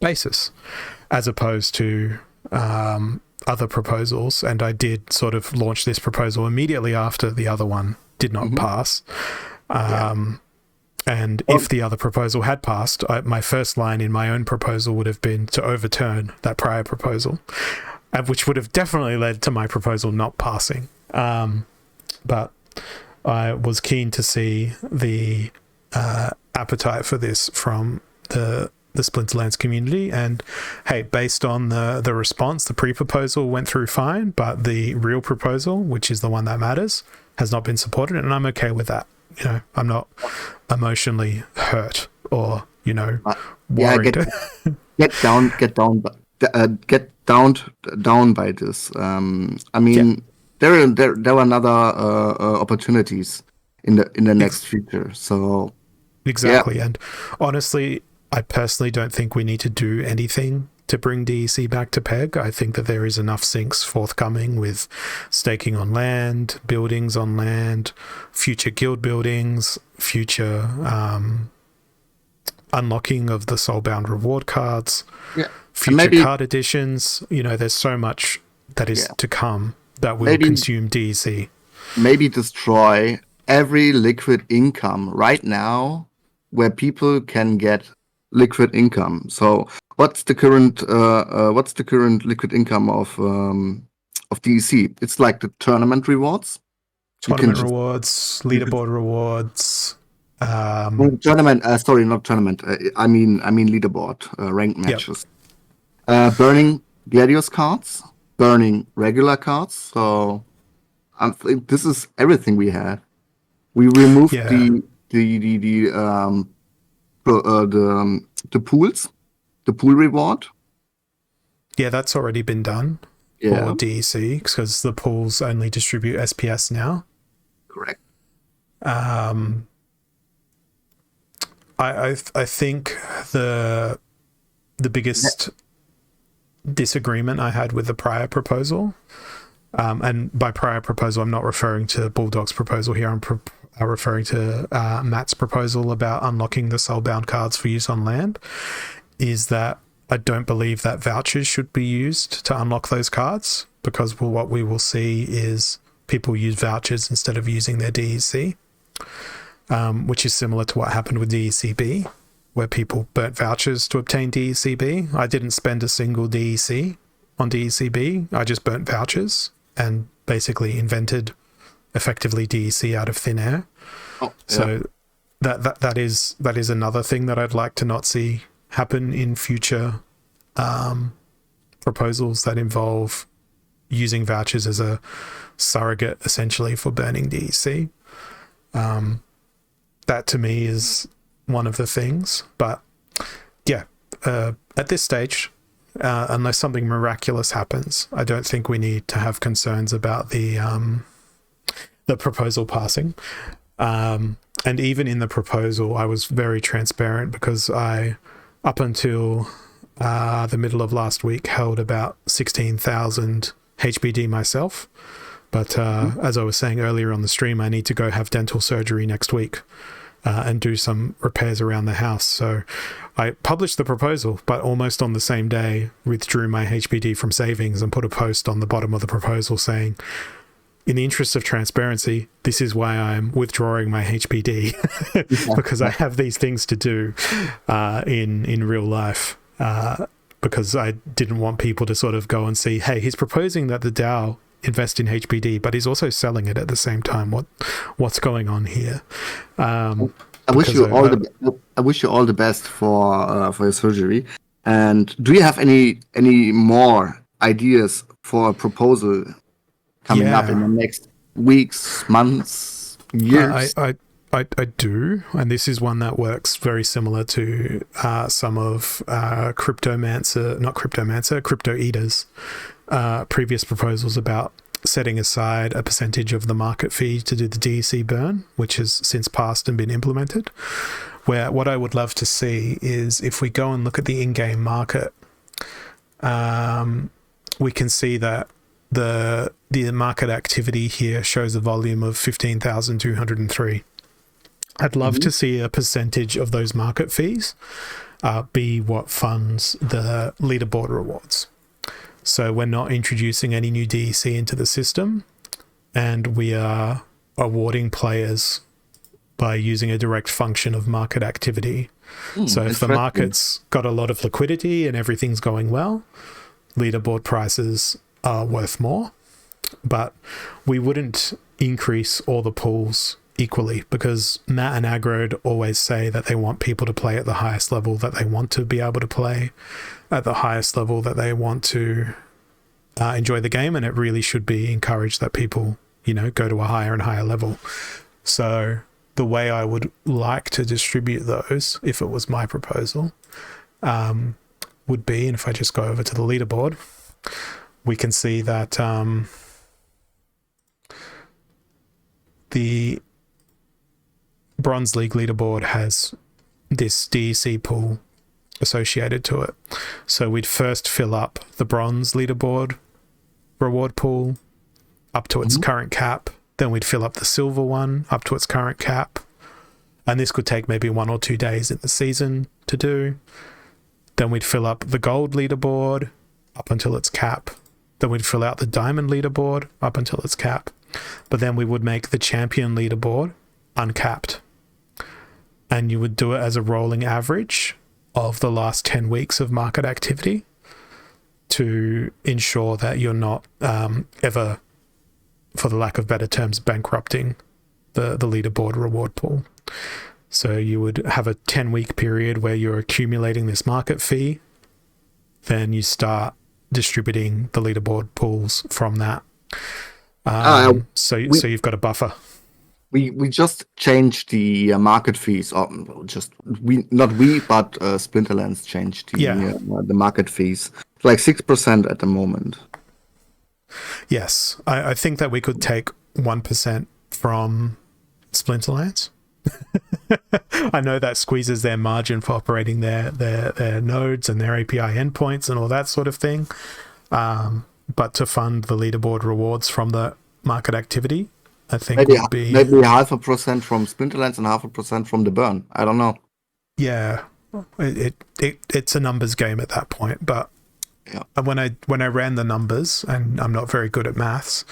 Speaker 1: basis, as opposed to other proposals. And I did sort of launch this proposal immediately after the other one did not pass. And if the other proposal had passed, my first line in my own proposal would have been to overturn that prior proposal, which would have definitely led to my proposal not passing. But I was keen to see the appetite for this from the Splinterlands community. And hey, based on the response, the pre-proposal went through fine, but the real proposal, which is the one that matters, has not been supported, and I'm okay with that. You know, I'm not emotionally hurt or, you know, worried.
Speaker 4: Get down by this. I mean, there are other opportunities in the next future. So
Speaker 1: exactly, and honestly, I personally don't think we need to do anything to bring DEC back to peg. I think that there is enough sinks forthcoming with staking on land, buildings on land, future guild buildings, future unlocking of the soulbound reward cards, future card additions. You know, there's so much that is to come that will consume DEC.
Speaker 4: Maybe destroy every liquid income right now where people can get liquid income. So what's the current liquid income of DEC? It's like the tournament rewards.
Speaker 1: Rewards, leaderboard rewards.
Speaker 4: Tournament. Sorry, not tournament. I mean leaderboard ranked matches. Burning Gladius cards, burning regular cards. So I think this is everything we have. We removed the pools, the pool reward.
Speaker 1: Yeah, that's already been done for DEC because the pools only distribute SPS now.
Speaker 4: Correct.
Speaker 1: I think the biggest disagreement I had with the prior proposal, and by prior proposal, I'm not referring to Bulldog's proposal here. I'm referring to Matt's proposal about unlocking the soulbound cards for use on land, is that I don't believe that vouchers should be used to unlock those cards, because what we will see is people use vouchers instead of using their DEC, which is similar to what happened with DECB, where people burnt vouchers to obtain DECB. I didn't spend a single DEC on DECB. I just burnt vouchers and basically invented effectively DEC out of thin air. So that is another thing that I'd like to not see happen in future proposals that involve using vouchers as a surrogate essentially for burning DEC. That to me is one of the things. But at this stage, unless something miraculous happens, I don't think we need to have concerns about the proposal passing. And even in the proposal, I was very transparent, because I, up until the middle of last week, held about 16,000 HBD myself. But as I was saying earlier on the stream, I need to go have dental surgery next week and do some repairs around the house. So I published the proposal, but almost on the same day withdrew my HBD from savings and put a post on the bottom of the proposal saying, in the interest of transparency, this is why I'm withdrawing my HBD, because I have these things to do in real life, because I didn't want people to sort of go and see, hey, he's proposing that the DAO invest in HBD, but he's also selling it at the same time. What's going on here?
Speaker 4: I wish you all the best for your surgery. And do you have any more ideas for a proposal coming up in the next weeks, months, years?
Speaker 1: I do, and this is one that works very similar to some of Crypto Eater's previous proposals about setting aside a percentage of the market fee to do the DEC burn, which has since passed and been implemented. Where what I would love to see is if we go and look at the in-game market, we can see that the market activity here shows a volume of 15,203. I'd love to see a percentage of those market fees be what funds the leaderboard rewards. So we're not introducing any new DEC into the system, and we are awarding players by using a direct function of market activity. So if the market's got a lot of liquidity and everything's going well, leaderboard prices are worth more. But we wouldn't increase all the pools equally, because Matt and Agrod always say that they want people to play at the highest level that they want to be able to play, at the highest level that they want to enjoy the game, and it really should be encouraged that people, go to a higher and higher level. So the way I would like to distribute those, if it was my proposal, would be, and if I just go over to the leaderboard, we can see that the Bronze League leaderboard has this DEC pool associated to it. So we'd first fill up the Bronze leaderboard reward pool up to its current cap. Then we'd fill up the Silver one up to its current cap. And this could take maybe 1 or 2 days in the season to do. Then we'd fill up the Gold leaderboard up until its cap. Then we'd fill out the Diamond leaderboard up until its cap. But then we would make the Champion leaderboard uncapped. And you would do it as a rolling average of the last 10 weeks of market activity to ensure that you're not ever, for the lack of better terms, bankrupting the leaderboard reward pool. So you would have a 10-week period where you're accumulating this market fee. Then you start distributing the leaderboard pools from that. So you've got a buffer.
Speaker 4: We just changed the market fees, or but Splinterlands changed the market fees to like 6% at the moment.
Speaker 1: Yes, I think that we could take 1% from Splinterlands. I know that squeezes their margin for operating their nodes and their API endpoints and all that sort of thing. But to fund the leaderboard rewards from the market activity, I think
Speaker 4: maybe 0.5% from Splinterlands and 0.5% from the burn. I don't know.
Speaker 1: Yeah, it's a numbers game at that point. But when I ran the numbers, and I'm not very good at maths,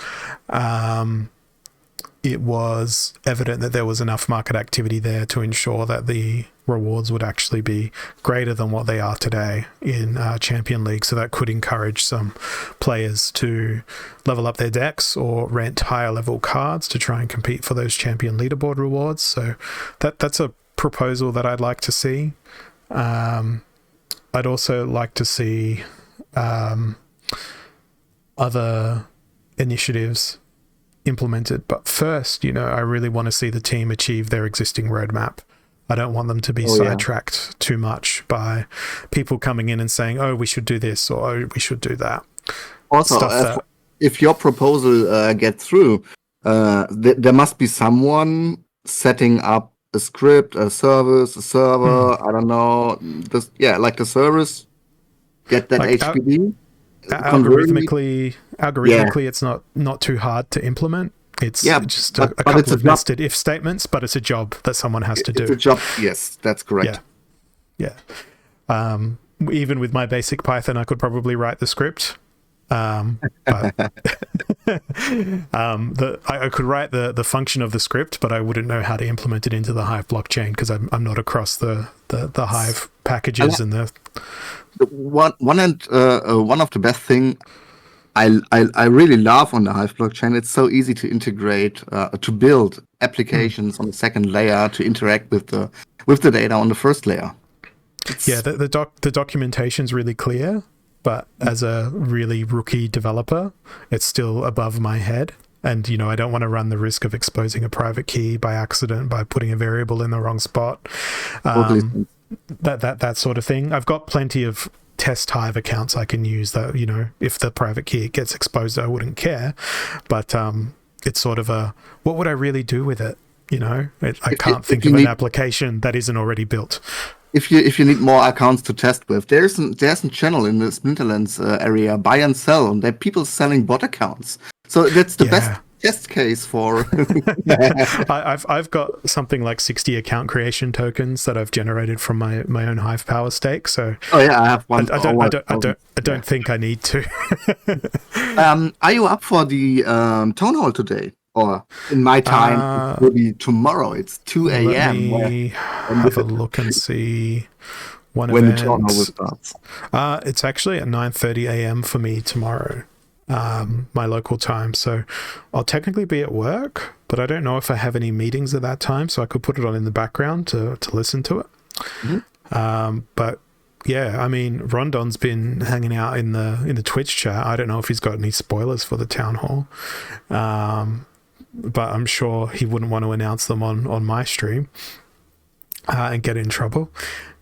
Speaker 1: it was evident that there was enough market activity there to ensure that the rewards would actually be greater than what they are today in Champion League. So that could encourage some players to level up their decks or rent higher level cards to try and compete for those Champion leaderboard rewards. So that's a proposal that I'd like to see. I'd also like to see other initiatives implemented. But first, I really want to see the team achieve their existing roadmap. I don't want them to be sidetracked too much by people coming in and saying, oh, we should do this, or oh, we should do that.
Speaker 4: Also, if your proposal gets through, there must be someone setting up a script, a service, a server, I don't know, like the service, get that like HPD.
Speaker 1: Algorithmically, it's not too hard to implement. It's just a couple of nested if statements, but it's a job that someone has to do.
Speaker 4: It's a job, yes, that's correct.
Speaker 1: Yeah. Even with my basic Python, I could probably write the script. But I could write the function of the script, but I wouldn't know how to implement it into the Hive blockchain because I'm not across the Hive packages and the
Speaker 4: one of the best thing I really love on the Hive blockchain. It's so easy to integrate, to build applications on the second layer to interact with the data on the first layer.
Speaker 1: The documentation is really clear, but as a really rookie developer, it's still above my head. And, I don't want to run the risk of exposing a private key by accident by putting a variable in the wrong spot. That sort of thing. I've got plenty of test Hive accounts I can use that, if the private key gets exposed, I wouldn't care. But it's sort of what would I really do with it? I can't think of an application that isn't already built.
Speaker 4: If you need more accounts to test with, there's a channel in the Splinterlands area, buy and sell, and there are people selling bot accounts. So that's the best test case for.
Speaker 1: I've got something like 60 account creation tokens that I've generated from my own Hive Power stake. So
Speaker 4: I have one.
Speaker 1: I don't think I need to.
Speaker 4: Are you up for the town hall today? Or in my time, it will be tomorrow. It's 2 a.m.
Speaker 1: Let me have a look and see when
Speaker 4: the town hall starts.
Speaker 1: It's actually at 9:30 a.m. for me tomorrow, my local time. So I'll technically be at work, but I don't know if I have any meetings at that time. So I could put it on in the background to listen to it. Mm-hmm. But yeah, I mean, Rondon's been hanging out in the Twitch chat. I don't know if he's got any spoilers for the town hall. But I'm sure he wouldn't want to announce them on my stream and get in trouble.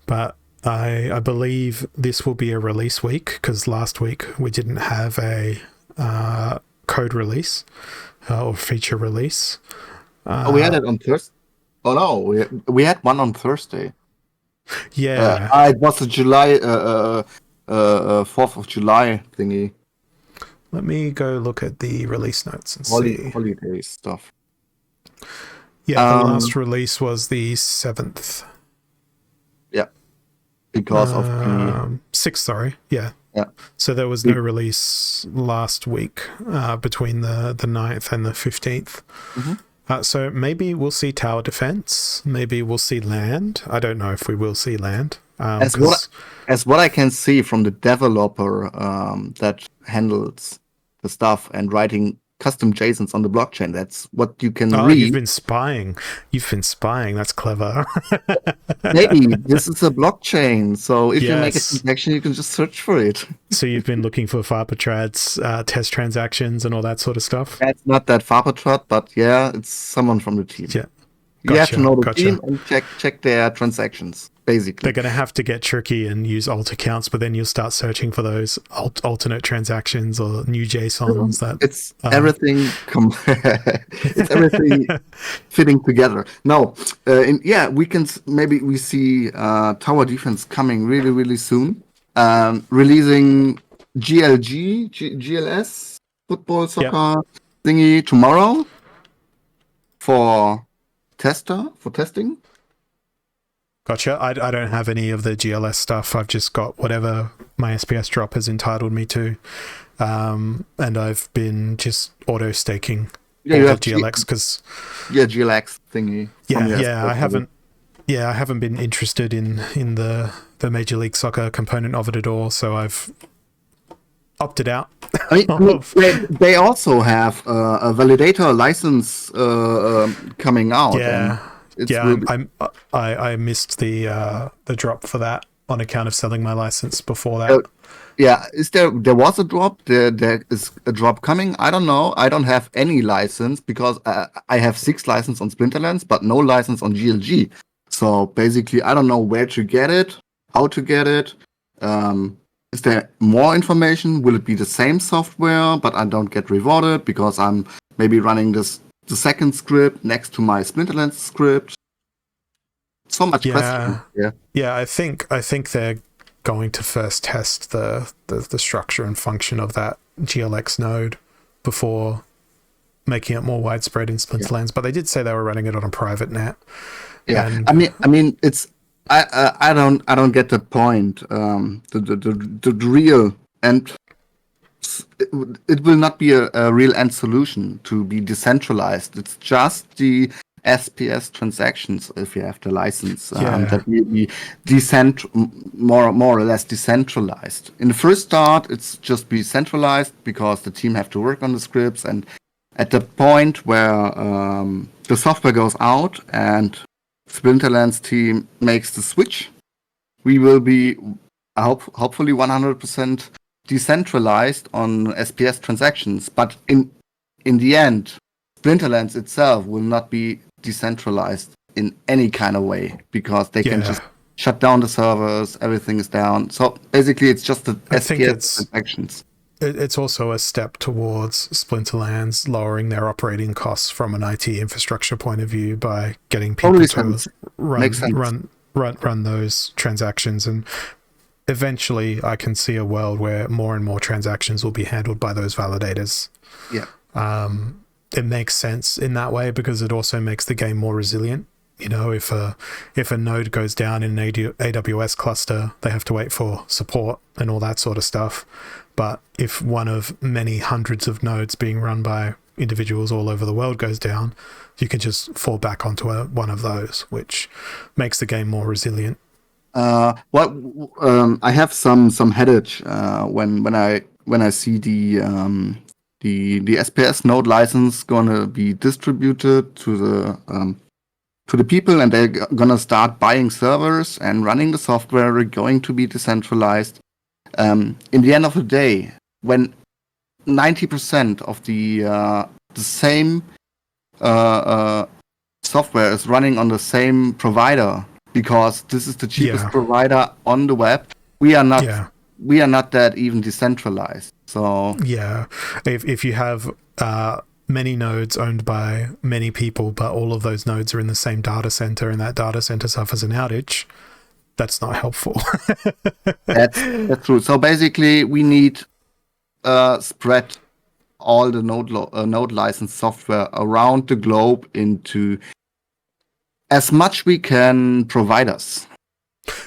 Speaker 1: But I believe this will be a release week, because last week we didn't have a code release or feature release.
Speaker 4: We had it on Thursday. Oh no, we had one on Thursday.
Speaker 1: Yeah,
Speaker 4: it was a July 4th of July thingy.
Speaker 1: Let me go look at the release notes and see.
Speaker 4: Holiday stuff.
Speaker 1: Yeah, the last release was the 7th.
Speaker 4: Yeah, because of the
Speaker 1: 6th. Sorry, yeah.
Speaker 4: Yeah.
Speaker 1: So there was no release last week between the 9th and the 15th. Mm-hmm. So maybe we'll see tower defense. Maybe we'll see land. I don't know if we will see land.
Speaker 4: As what I can see from the developer that handles the stuff and writing custom JSONs on the blockchain, that's what you can read.
Speaker 1: You've been spying. That's clever.
Speaker 4: Maybe this is a blockchain, so if you make a transaction, you can just search for it.
Speaker 1: So you've been looking for Farpatrad's test transactions and all that sort of stuff?
Speaker 4: That's not that Farpatrad, but yeah, it's someone from the team.
Speaker 1: Yeah.
Speaker 4: You have to know the team and check their transactions, basically.
Speaker 1: They're going to have to get tricky and use alt accounts, but then you'll start searching for those alternate transactions or new JSONs.
Speaker 4: It's everything. It's everything fitting together. No, we can we see tower defense coming really, really soon. Releasing GLS football soccer thingy tomorrow for testing.
Speaker 1: Gotcha. I don't have any of the GLS stuff. I've just got whatever my SPS drop has entitled me to, and I've been just auto staking all the GLX because
Speaker 4: GLX thingy.
Speaker 1: I haven't been interested in the Major League Soccer component of it at all, so I've opted out.
Speaker 4: I mean, they also have a validator license coming out.
Speaker 1: Yeah, I missed the drop for that on account of selling my license before that.
Speaker 4: There was a drop. There is a drop coming. I don't know. I don't have any license because I have 6 licenses on Splinterlands, but no license on GLG. So basically, I don't know where to get it, how to get it. Is there more information? Will it be the same software, but I don't get rewarded because I'm maybe running the second script next to my Splinterlands script? So much question.
Speaker 1: Yeah. I think they're going to first test the structure and function of that GLX node before making it more widespread in Splinterlands. But they did say they were running it on a private net.
Speaker 4: Yeah, and I mean, it's. I don't get the point. The real end. It will not be a real end solution to be decentralized. It's just the SPS transactions if you have the license that will be more or less decentralized. In the first start, it's just be centralized because the team have to work on the scripts, and at the point where the software goes out and Splinterlands team makes the switch, we will be hopefully 100% decentralized on SPS transactions, but in the end, Splinterlands itself will not be decentralized in any kind of way because they can just shut down the servers, everything is down. So basically, it's just the SPS transactions.
Speaker 1: It's also a step towards Splinterlands lowering their operating costs from an IT infrastructure point of view by getting people to run those transactions. And eventually I can see a world where more and more transactions will be handled by those validators.
Speaker 4: Yeah.
Speaker 1: It makes sense in that way because it also makes the game more resilient. You know, if a node goes down in an AWS cluster, they have to wait for support and all that sort of stuff. But if one of many hundreds of nodes being run by individuals all over the world goes down, you can just fall back onto one of those, which makes the game more resilient.
Speaker 4: I have some headache when I see the SPS node license gonna be distributed to the people, and they're gonna start buying servers and running the software, going to be decentralized. In the end of the day, when 90% of the same software is running on the same provider, because this is the cheapest provider on the web, we are not that even decentralized. So
Speaker 1: if you have many nodes owned by many people, but all of those nodes are in the same data center, and that data center suffers an outage, that's not helpful.
Speaker 4: That's true. So basically, we need spread all the node license software around the globe into as much we can provide us.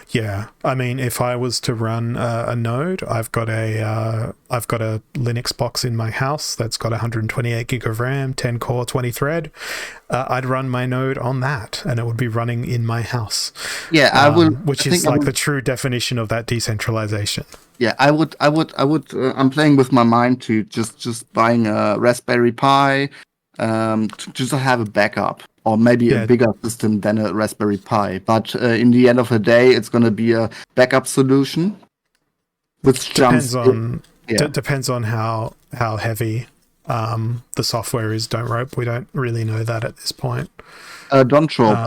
Speaker 1: Yeah, I mean, if I was to run a node, I've got a Linux box in my house that's got 128 gig of RAM, 10 core, 20 thread. I'd run my node on that, and it would be running in my house.
Speaker 4: Yeah, I will.
Speaker 1: Which is like the true definition of that decentralization.
Speaker 4: Yeah, I would. I'm playing with my mind to just buying a Raspberry Pi, to just have a backup. Or maybe a bigger system than a Raspberry Pi. But in the end of the day, it's going to be a backup solution, which
Speaker 1: depends on how heavy the software is. We don't really know that at this point.
Speaker 4: Don't trope.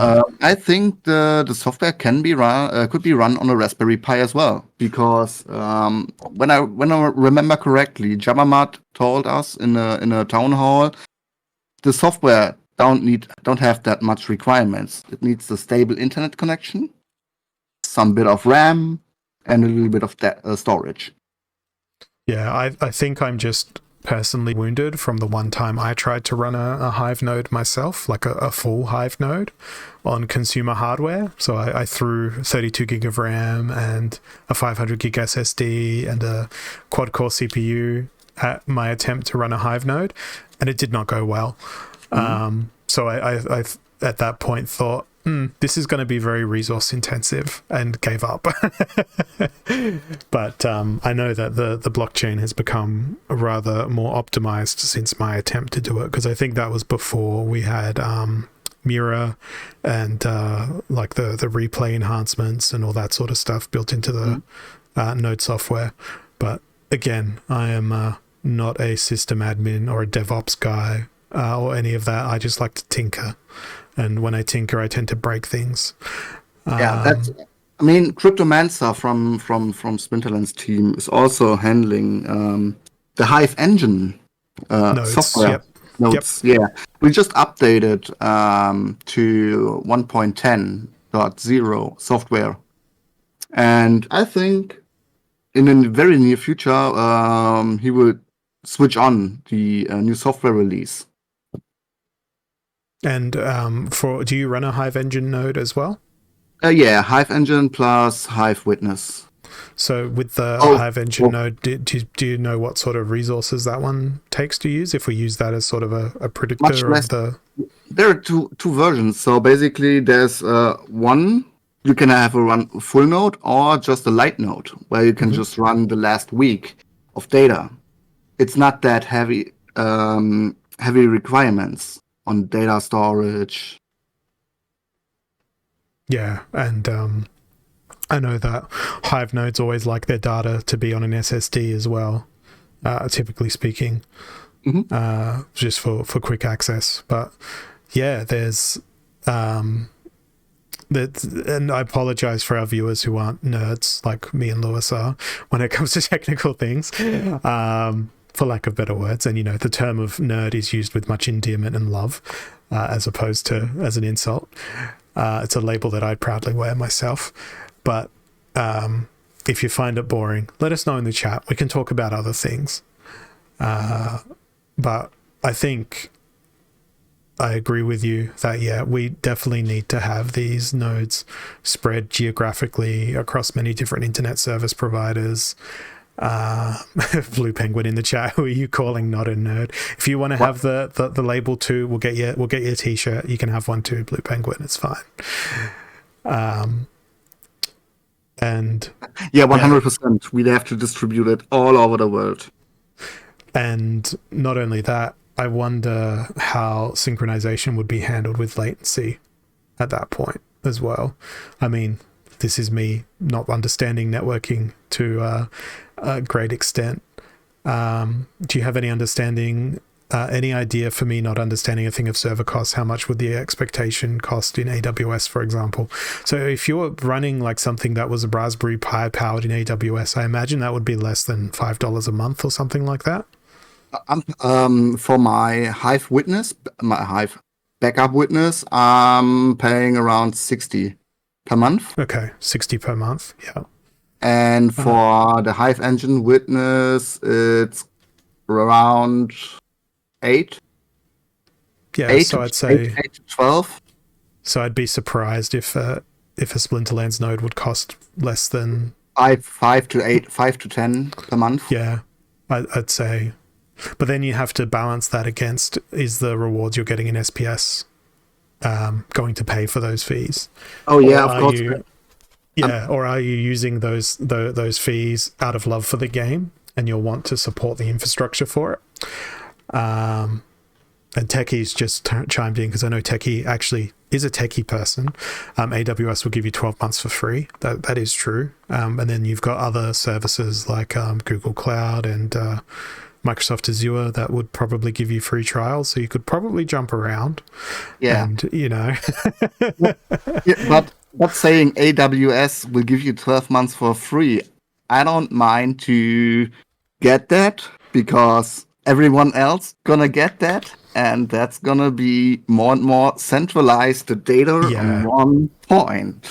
Speaker 4: I think the software could be run on a Raspberry Pi as well, because when I remember correctly, Jabbermat told us in a town hall, the software don't have that much requirements. It needs a stable internet connection, some bit of RAM, and a little bit of storage.
Speaker 1: Yeah, I think I'm just personally wounded from the one time I tried to run a Hive node myself, like a full Hive node on consumer hardware. So I threw 32 gig of RAM and a 500 gig SSD and a quad-core CPU at my attempt to run a Hive node, and it did not go well. So I at that point thought, this is going to be very resource intensive, and gave up. But I know that the blockchain has become rather more optimized since my attempt to do it, because I think that was before we had Mira and like the replay enhancements and all that sort of stuff built into the node software. But again, I am not a system admin or a DevOps guy. Or any of that. I just like to tinker, and when I tinker, I tend to break things.
Speaker 4: Cryptomancer from Splinterlands team is also handling the Hive engine
Speaker 1: nodes,
Speaker 4: software. Nodes. Yeah, we just updated to 1.10.0 software, and I think in the very near future he will switch on the new software release.
Speaker 1: And do you run a Hive Engine node as well?
Speaker 4: Yeah, Hive Engine plus Hive Witness.
Speaker 1: So with the Hive Engine node, do you know what sort of resources that one takes to use? If we use that as sort of a predictor of the...
Speaker 4: There are two versions. So basically, there's one, you can have a full node or just a light node, where you can just run the last week of data. It's not that heavy requirements on data storage.
Speaker 1: Yeah, and I know that Hive nodes always like their data to be on an SSD as well, typically speaking, just for quick access. But yeah, there's and I apologize for our viewers who aren't nerds like me and Lewis are when it comes to technical things, for lack of better words. And, the term of nerd is used with much endearment and love, as opposed to as an insult. It's a label that I'd proudly wear myself. But if you find it boring, let us know in the chat. We can talk about other things. But I think I agree with you that, yeah, we definitely need to have these nodes spread geographically across many different internet service providers. Blue Penguin in the chat, who are you calling not a nerd? If you want to have the label too, we'll get you a t-shirt. You can have one too, Blue Penguin. It's fine. And
Speaker 4: yeah, 100%. We'd have to distribute it all over the world.
Speaker 1: And not only that, I wonder how synchronization would be handled with latency at that point as well. I mean, this is me not understanding networking to a great extent. Do you have any understanding, any idea for me not understanding a thing of server costs? How much would the expectation cost in AWS, for example? So if you're running like something that was a Raspberry Pi powered in AWS, I imagine that would be less than $5 a month or something like that.
Speaker 4: For my Hive witness, my Hive backup witness, I'm paying around 60 per month.
Speaker 1: Okay, 60 per month, yeah.
Speaker 4: And for the Hive engine witness, it's around 8.
Speaker 1: Yeah,
Speaker 4: 8
Speaker 1: so I'd say
Speaker 4: 8 to 12.
Speaker 1: So I'd be surprised if a Splinterlands node would cost less than
Speaker 4: 5 to 10 per month.
Speaker 1: Yeah, I'd say. But then you have to balance that against, is the rewards you're getting in SPS going to pay for those fees?
Speaker 4: Oh yeah, of course.
Speaker 1: Or are you using those fees out of love for the game and you'll want to support the infrastructure for it? And Techie's just chimed in because I know Techie actually is a techie person. AWS will give you 12 months for free. That is true. And then you've got other services like Google Cloud and Microsoft Azure that would probably give you free trials, so you could probably jump around.
Speaker 4: Yeah,
Speaker 1: and
Speaker 4: yeah, but saying AWS will give you 12 months for free, I don't mind to get that because everyone else gonna get that, and that's gonna be more and more centralized the data on one point.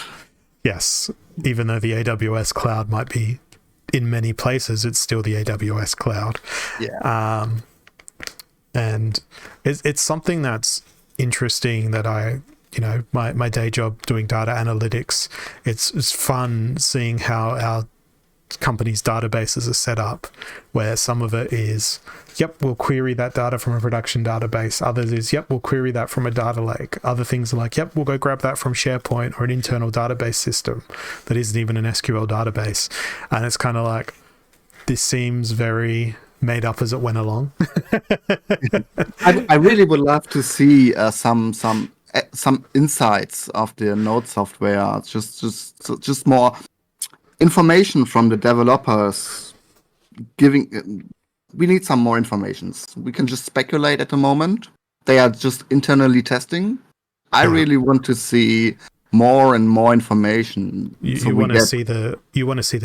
Speaker 1: Yes, even though the AWS cloud might be in many places, it's still the AWS cloud.
Speaker 4: Yeah.
Speaker 1: And it's something that's interesting that my day job doing data analytics, it's fun seeing how our company's databases are set up, where some of it is, we'll query that data from a production database. Others is, we'll query that from a data lake. Other things are like, we'll go grab that from SharePoint or an internal database system that isn't even an SQL database. And it's kind of like, this seems very made up as it went along.
Speaker 4: I really would love to see some insights of the Node software, just more information from the developers. We need some more information. We can just speculate at the moment. They are just internally testing. I really want to see more and more information.
Speaker 1: You want to see the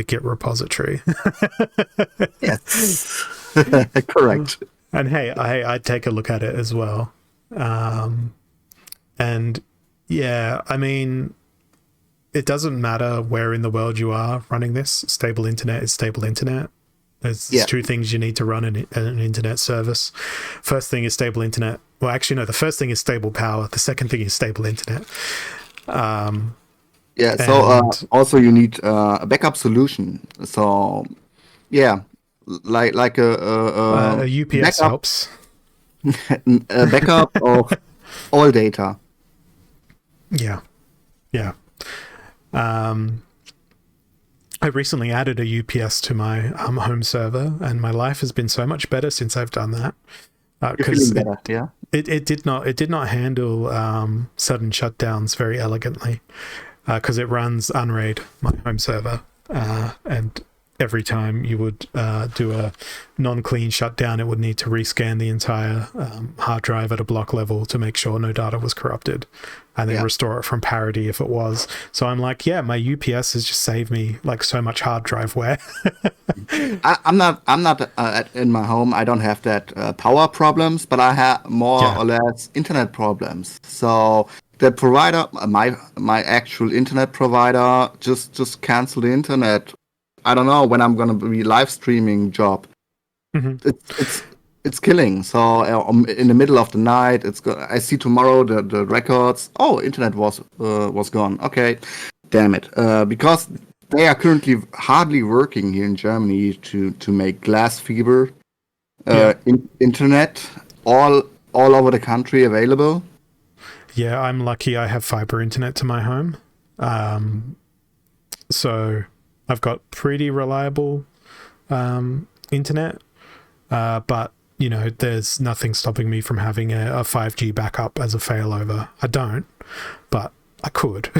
Speaker 1: Git repository.
Speaker 4: Yes, correct.
Speaker 1: And hey, I'd take a look at it as well. And yeah, I mean, it doesn't matter where in the world you are running this. Stable internet is stable internet. There's two things you need to run an internet service. First thing is stable internet. Well, actually, no, the first thing is stable power. The second thing is stable internet.
Speaker 4: Also you need a backup solution. So, yeah, like a
Speaker 1: UPS
Speaker 4: backup,
Speaker 1: helps.
Speaker 4: A backup of all data.
Speaker 1: Yeah. I recently added a UPS to my home server, and my life has been so much better since I've done that.
Speaker 4: You're feeling better, yeah?
Speaker 1: It did not handle sudden shutdowns very elegantly. because it runs Unraid, my home server, and every time you would do a non-clean shutdown, it would need to rescan the entire hard drive at a block level to make sure no data was corrupted, and then restore it from parity if it was. So I'm like, yeah, my UPS has just saved me like so much hard drive wear.
Speaker 4: I'm not in my home. I don't have that power problems, but I have more or less internet problems. So the provider, my actual internet provider, just canceled the internet. I don't know when I'm gonna be live streaming job.
Speaker 1: Mm-hmm.
Speaker 4: It's killing. So in the middle of the night, I see tomorrow the records. Oh, internet was gone. Okay, damn it. Because they are currently hardly working here in Germany to make glass fiber internet all over the country available.
Speaker 1: Yeah, I'm lucky. I have fiber internet to my home, so I've got pretty reliable internet, but you know, there's nothing stopping me from having a 5G backup as a failover. I don't, but I could.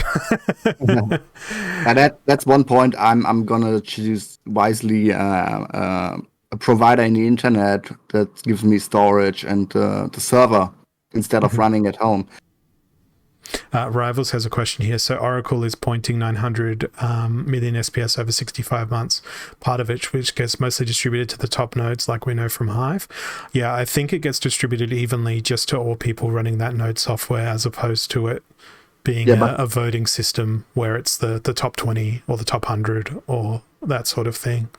Speaker 4: That's one point. I'm gonna choose wisely a provider in the internet that gives me storage and the server instead of running at home.
Speaker 1: Rivals has a question here. So Oracle is pointing 900 million SPS over 65 months, part of it which gets mostly distributed to the top nodes like we know from Hive. Yeah, I think it gets distributed evenly just to all people running that node software, as opposed to it being a voting system where it's the top 20 or the top 100 or that sort of thing.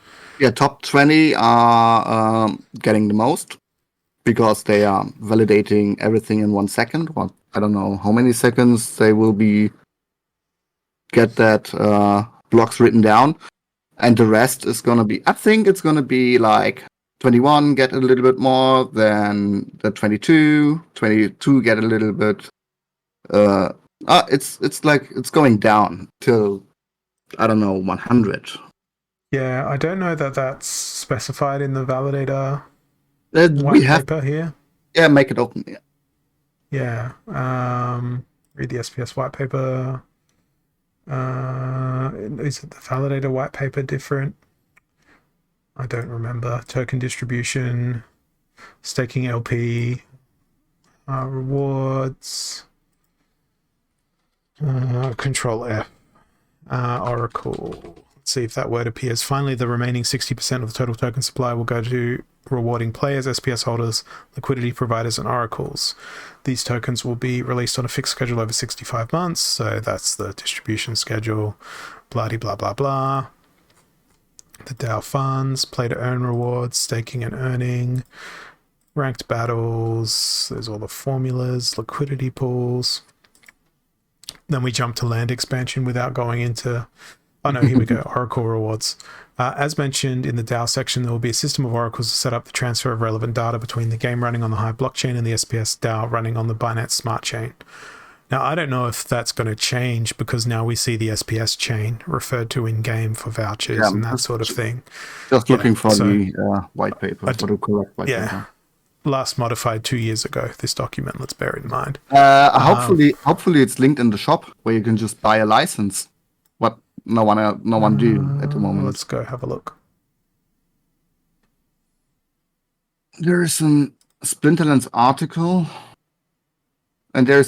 Speaker 4: Yeah, top 20 are getting the most because they are validating everything in 1 second. Well, I don't know how many seconds they will get that blocks written down. And the rest is going to be, I think it's going to be like 21 get a little bit more than the 22 get a little bit. It's like it's going down till, I don't know, 100.
Speaker 1: Yeah, I don't know that that's specified in the validator white paper here.
Speaker 4: Yeah, make it open.
Speaker 1: Yeah. Read the SPS white paper. Is it the validator white paper different? I don't remember. Token distribution, staking LP, rewards, Control F, Oracle. Let's see if that word appears. Finally, the remaining 60% of the total token supply will go to rewarding players, SPS holders, liquidity providers, and oracles. These tokens will be released on a fixed schedule over 65 months, so that's the distribution schedule, blah-de-blah-blah-blah. The DAO funds, play-to-earn rewards, staking and earning, ranked battles, there's all the formulas, liquidity pools. Then we jump to land expansion without going into... Oh no, here we go, Oracle rewards. As mentioned in the DAO section, there will be a system of oracles to set up the transfer of relevant data between the game running on the Hive blockchain and the SPS DAO running on the Binance Smart Chain. Now, I don't know if that's going to change because now we see the SPS chain referred to in-game for vouchers and that sort of thing.
Speaker 4: Just looking for the white paper, for the correct white paper.
Speaker 1: Last modified 2 years ago, this document, let's bear it in mind.
Speaker 4: Hopefully it's linked in the shop where you can just buy a license. What no one do at the moment.
Speaker 1: Let's go have a look.
Speaker 4: There is a Splinterlands article. And there we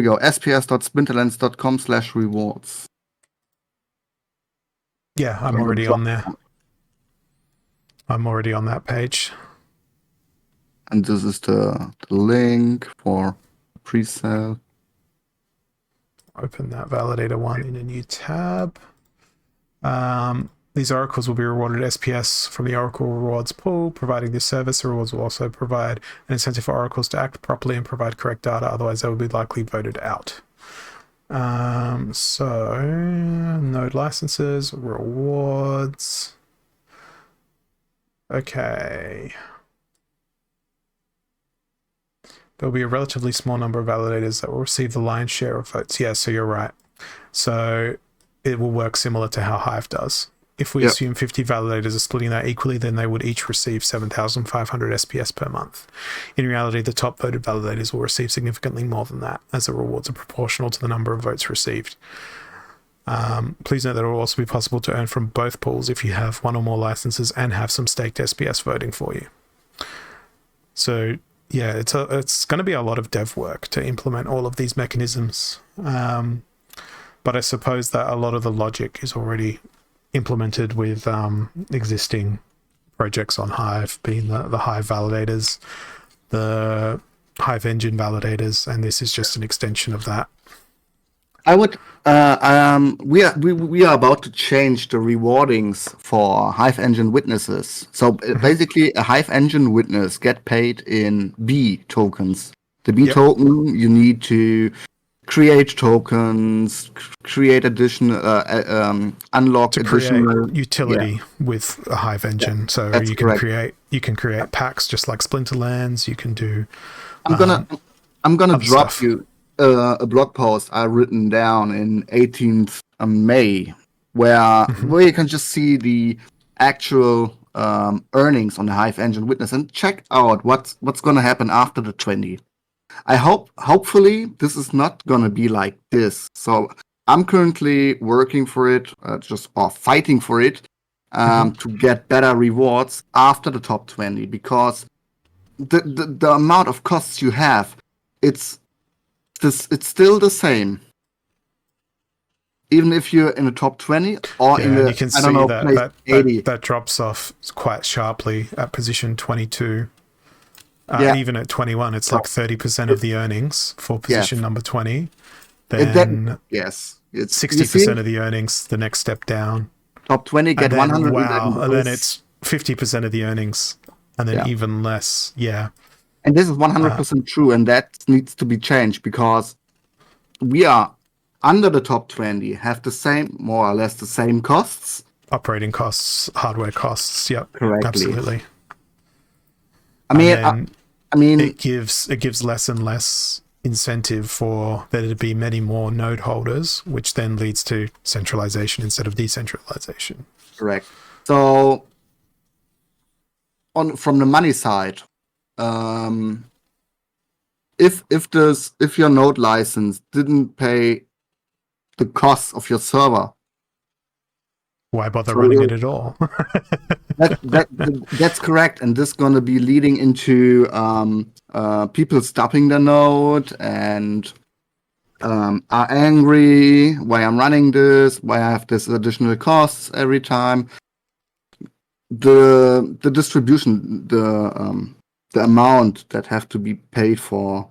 Speaker 4: go, sps.splinterlands.com/rewards.
Speaker 1: Yeah, I'm already on there. I'm already on that page.
Speaker 4: And this is the link for pre-sale.
Speaker 1: Open that validator one in a new tab. These oracles will be rewarded SPS from the Oracle rewards pool. Providing this service, the rewards will also provide an incentive for oracles to act properly and provide correct data, otherwise they will be likely voted out. So, node licenses, rewards. Okay. There'll be a relatively small number of validators that will receive the lion's share of votes. Yeah, so you're right. So it will work similar to how Hive does. If we assume 50 validators are splitting that equally, then they would each receive 7,500 SPS per month. In reality, the top voted validators will receive significantly more than that, as the rewards are proportional to the number of votes received. Please note that it will also be possible to earn from both pools if you have one or more licenses and have some staked SPS voting for you. So yeah, it's going to be a lot of dev work to implement all of these mechanisms. But I suppose that a lot of the logic is already implemented with existing projects on Hive, being the Hive validators, the Hive engine validators, and this is just an extension of that.
Speaker 4: I would. We are about to change the rewardings for Hive Engine witnesses. So basically, a Hive Engine witness get paid in B tokens. The B token, you need to create tokens, create additional, unlock
Speaker 1: to
Speaker 4: additional
Speaker 1: create utility with a Hive engine. So you can create packs just like Splinterlands. You can do.
Speaker 4: I'm gonna drop
Speaker 1: stuff.
Speaker 4: you a blog post I written down in 18th of May, where you can just see the actual earnings on the Hive Engine Witness and check out what's gonna happen after the 20. Hopefully this is not gonna be like this. So I'm currently working for it, or fighting for it, to get better rewards after the top 20, because the amount of costs you have, it's still the same. Even if you're in the top 20 or in the,
Speaker 1: you can see that drops off quite sharply at position 22. Even at 21, it's like 30% of the earnings for position number 20. Then
Speaker 4: it's
Speaker 1: 60% of the earnings the next step down.
Speaker 4: Top 20 get 100.
Speaker 1: Wow, and then it's 50% of the earnings, and then even less. Yeah.
Speaker 4: And this is 100% true, and that needs to be changed, because we are under the top 20, have the same, more or less the same costs.
Speaker 1: Operating costs, hardware costs. Yep.
Speaker 4: Correctly.
Speaker 1: Absolutely.
Speaker 4: I mean,
Speaker 1: it gives less and less incentive for there to be many more node holders, which then leads to centralization instead of decentralization.
Speaker 4: Correct. So, from the money side, if your node license didn't pay the cost of your server,
Speaker 1: why bother running it at all?
Speaker 4: That's correct, and this is going to be leading into people stopping the node and are angry. Why I'm running this? Why I have this additional costs every time? The distribution, the amount that have to be paid for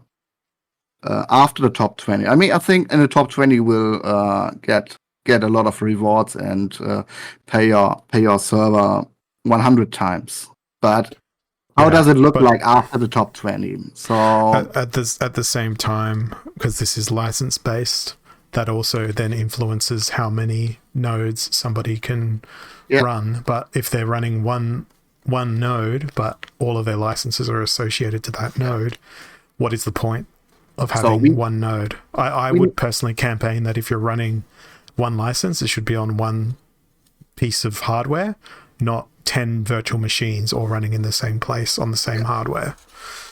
Speaker 4: after the top 20. I mean, I think in the top 20 will get a lot of rewards and pay your server 100 times. But how does it look like after the top 20? So
Speaker 1: at the same time, because this is license based, that also then influences how many nodes somebody can run. But if they're running one node, but all of their licenses are associated to that node, what is the point of having one node? I would personally campaign that if you're running one license, it should be on one piece of hardware, not 10 virtual machines all running in the same place on the same hardware.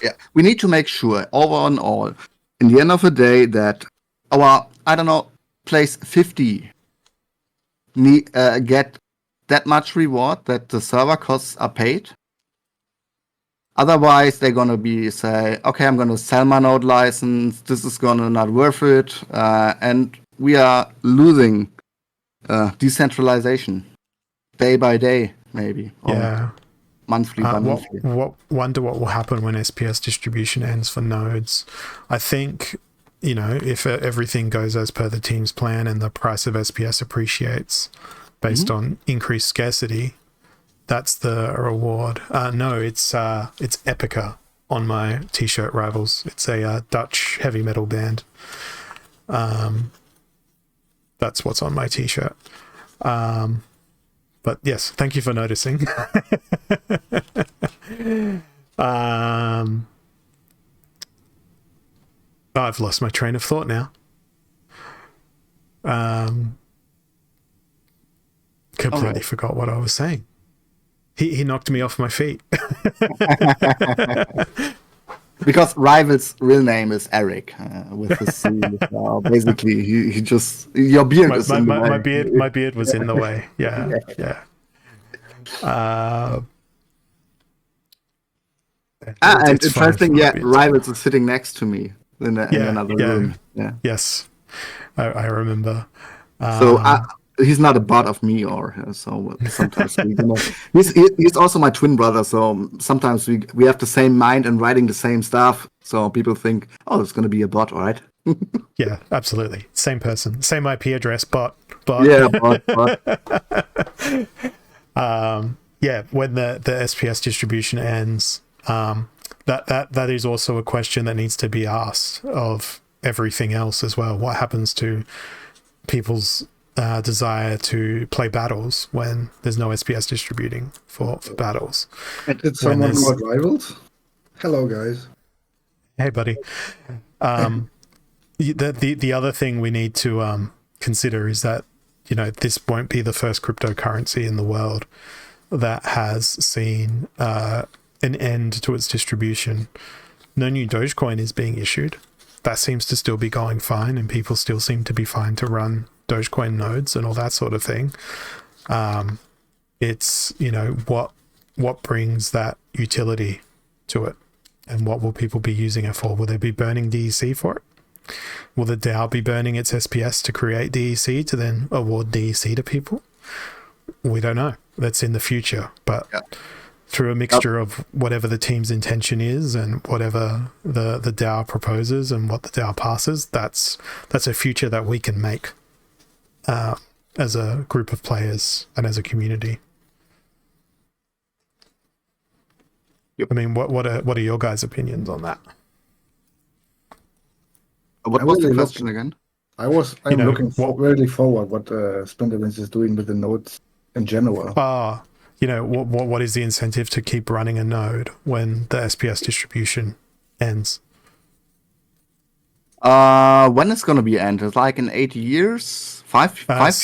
Speaker 4: Yeah, we need to make sure, overall, in the end of the day, that our, place 50 get that much reward, that the server costs are paid. Otherwise, they're going to say, okay, I'm going to sell my node license, this is going to not worth it, and we are losing decentralization day by day, maybe. Or monthly by monthly.
Speaker 1: Wonder what will happen when SPS distribution ends for nodes. I think, if everything goes as per the team's plan and the price of SPS appreciates based on increased scarcity, that's the reward. No, it's Epica on my t-shirt rivals. It's a Dutch heavy metal band. That's what's on my t-shirt. But yes, thank you for noticing. I've lost my train of thought now. Completely forgot what I was saying. He knocked me off my feet.
Speaker 4: Because Rival's real name is Eric with his C. So basically, he just your beard is in the way.
Speaker 1: My beard was in the way. Yeah.
Speaker 4: And interesting, Rivals is sitting next to me in another room. Yeah.
Speaker 1: Yes, I remember.
Speaker 4: So he's not a bot of me or her. So sometimes he's also my twin brother. So sometimes we have the same mind and writing the same stuff. So people think, oh, it's going to be a bot, all right?
Speaker 1: Yeah, absolutely. Same person, same IP address, bot.
Speaker 4: Yeah, bot.
Speaker 1: When the SPS distribution ends, that is also a question that needs to be asked of everything else as well. What happens to people's desire to play battles when there's no SPS distributing for battles?
Speaker 5: Did someone mod Rivals? Hello, guys.
Speaker 1: Hey, buddy. The other thing we need to consider is that this won't be the first cryptocurrency in the world that has seen an end to its distribution. No new Dogecoin is being issued. That seems to still be going fine, and people still seem to be fine to run Dogecoin nodes and all that sort of thing. It's what brings that utility to it, and what will people be using it for? Will they be burning DEC for it? Will the DAO be burning its SPS to create DEC to then award DEC to people? We don't know. That's in the future, but through a mixture of whatever the team's intention is and whatever the DAO proposes and what the DAO passes, that's a future that we can make as a group of players and as a community.
Speaker 4: Yep.
Speaker 1: I mean, what are your guys' opinions on that?
Speaker 4: What was the question again?
Speaker 5: I'm looking really forward what Splinterlands is doing with the nodes in general.
Speaker 1: What is the incentive to keep running a node when the SPS distribution ends?
Speaker 4: When it's gonna be end? It's like in 8 years? 5 years?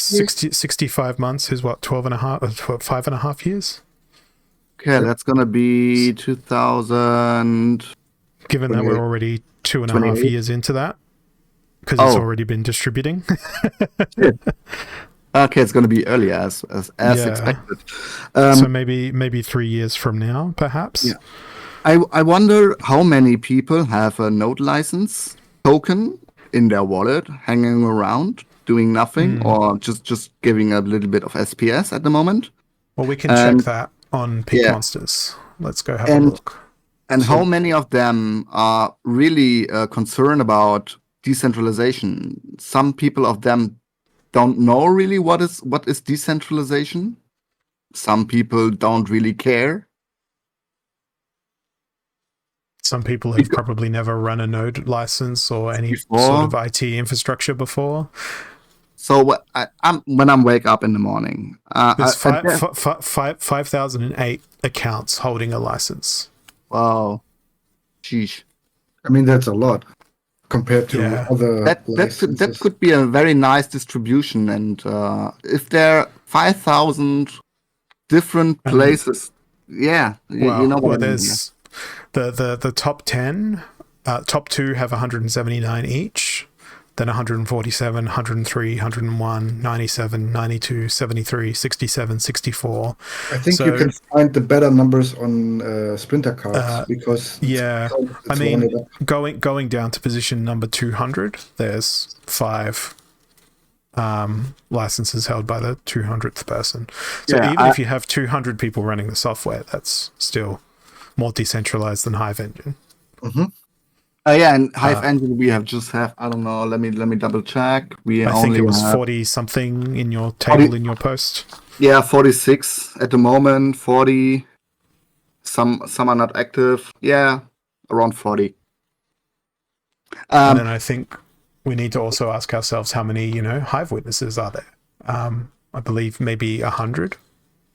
Speaker 1: 65 months is what, 5.5 years?
Speaker 4: Okay, that's gonna be 2000.
Speaker 1: Given that we're already 2.5 years into that, because it's already been distributing.
Speaker 4: Okay, it's gonna be earlier as expected.
Speaker 1: So maybe 3 years from now, perhaps.
Speaker 4: Yeah. I wonder how many people have a node license token in their wallet hanging around doing nothing or just giving a little bit of SPS at the moment.
Speaker 1: Well, we can check that on Peak Monsters. Let's go have a look.
Speaker 4: And how many of them are really concerned about decentralization? Some people of them don't know really what is decentralization. Some people don't really care.
Speaker 1: Some people have probably never run a node license or any sort of IT infrastructure before.
Speaker 4: So when I wake up in the morning,
Speaker 1: there's 5,008 accounts holding a license.
Speaker 4: Wow, sheesh.
Speaker 5: I mean, that's a lot compared to other.
Speaker 4: That could be a very nice distribution, and if there are 5,000 different places, you know what I mean.
Speaker 1: There's the top 10, top 2 have 179 each. Then 147, 103, 101, 97, 92, 73, 67, 64.
Speaker 5: I think you can find the better numbers on Splinter cards because
Speaker 1: I mean, going down to position number 200, there's 5 licenses held by the 200th person. So even if you have 200 people running the software, that's still more decentralized than Hive Engine.
Speaker 5: Mm-hmm.
Speaker 4: And Hive Engine we have I don't know, let me double check.
Speaker 1: I think it was 40 something in your table in your post.
Speaker 4: Yeah, 46 at the moment, 40. Some are not active. Yeah, around 40.
Speaker 1: And then I think we need to also ask ourselves how many, Hive witnesses are there. I believe maybe 100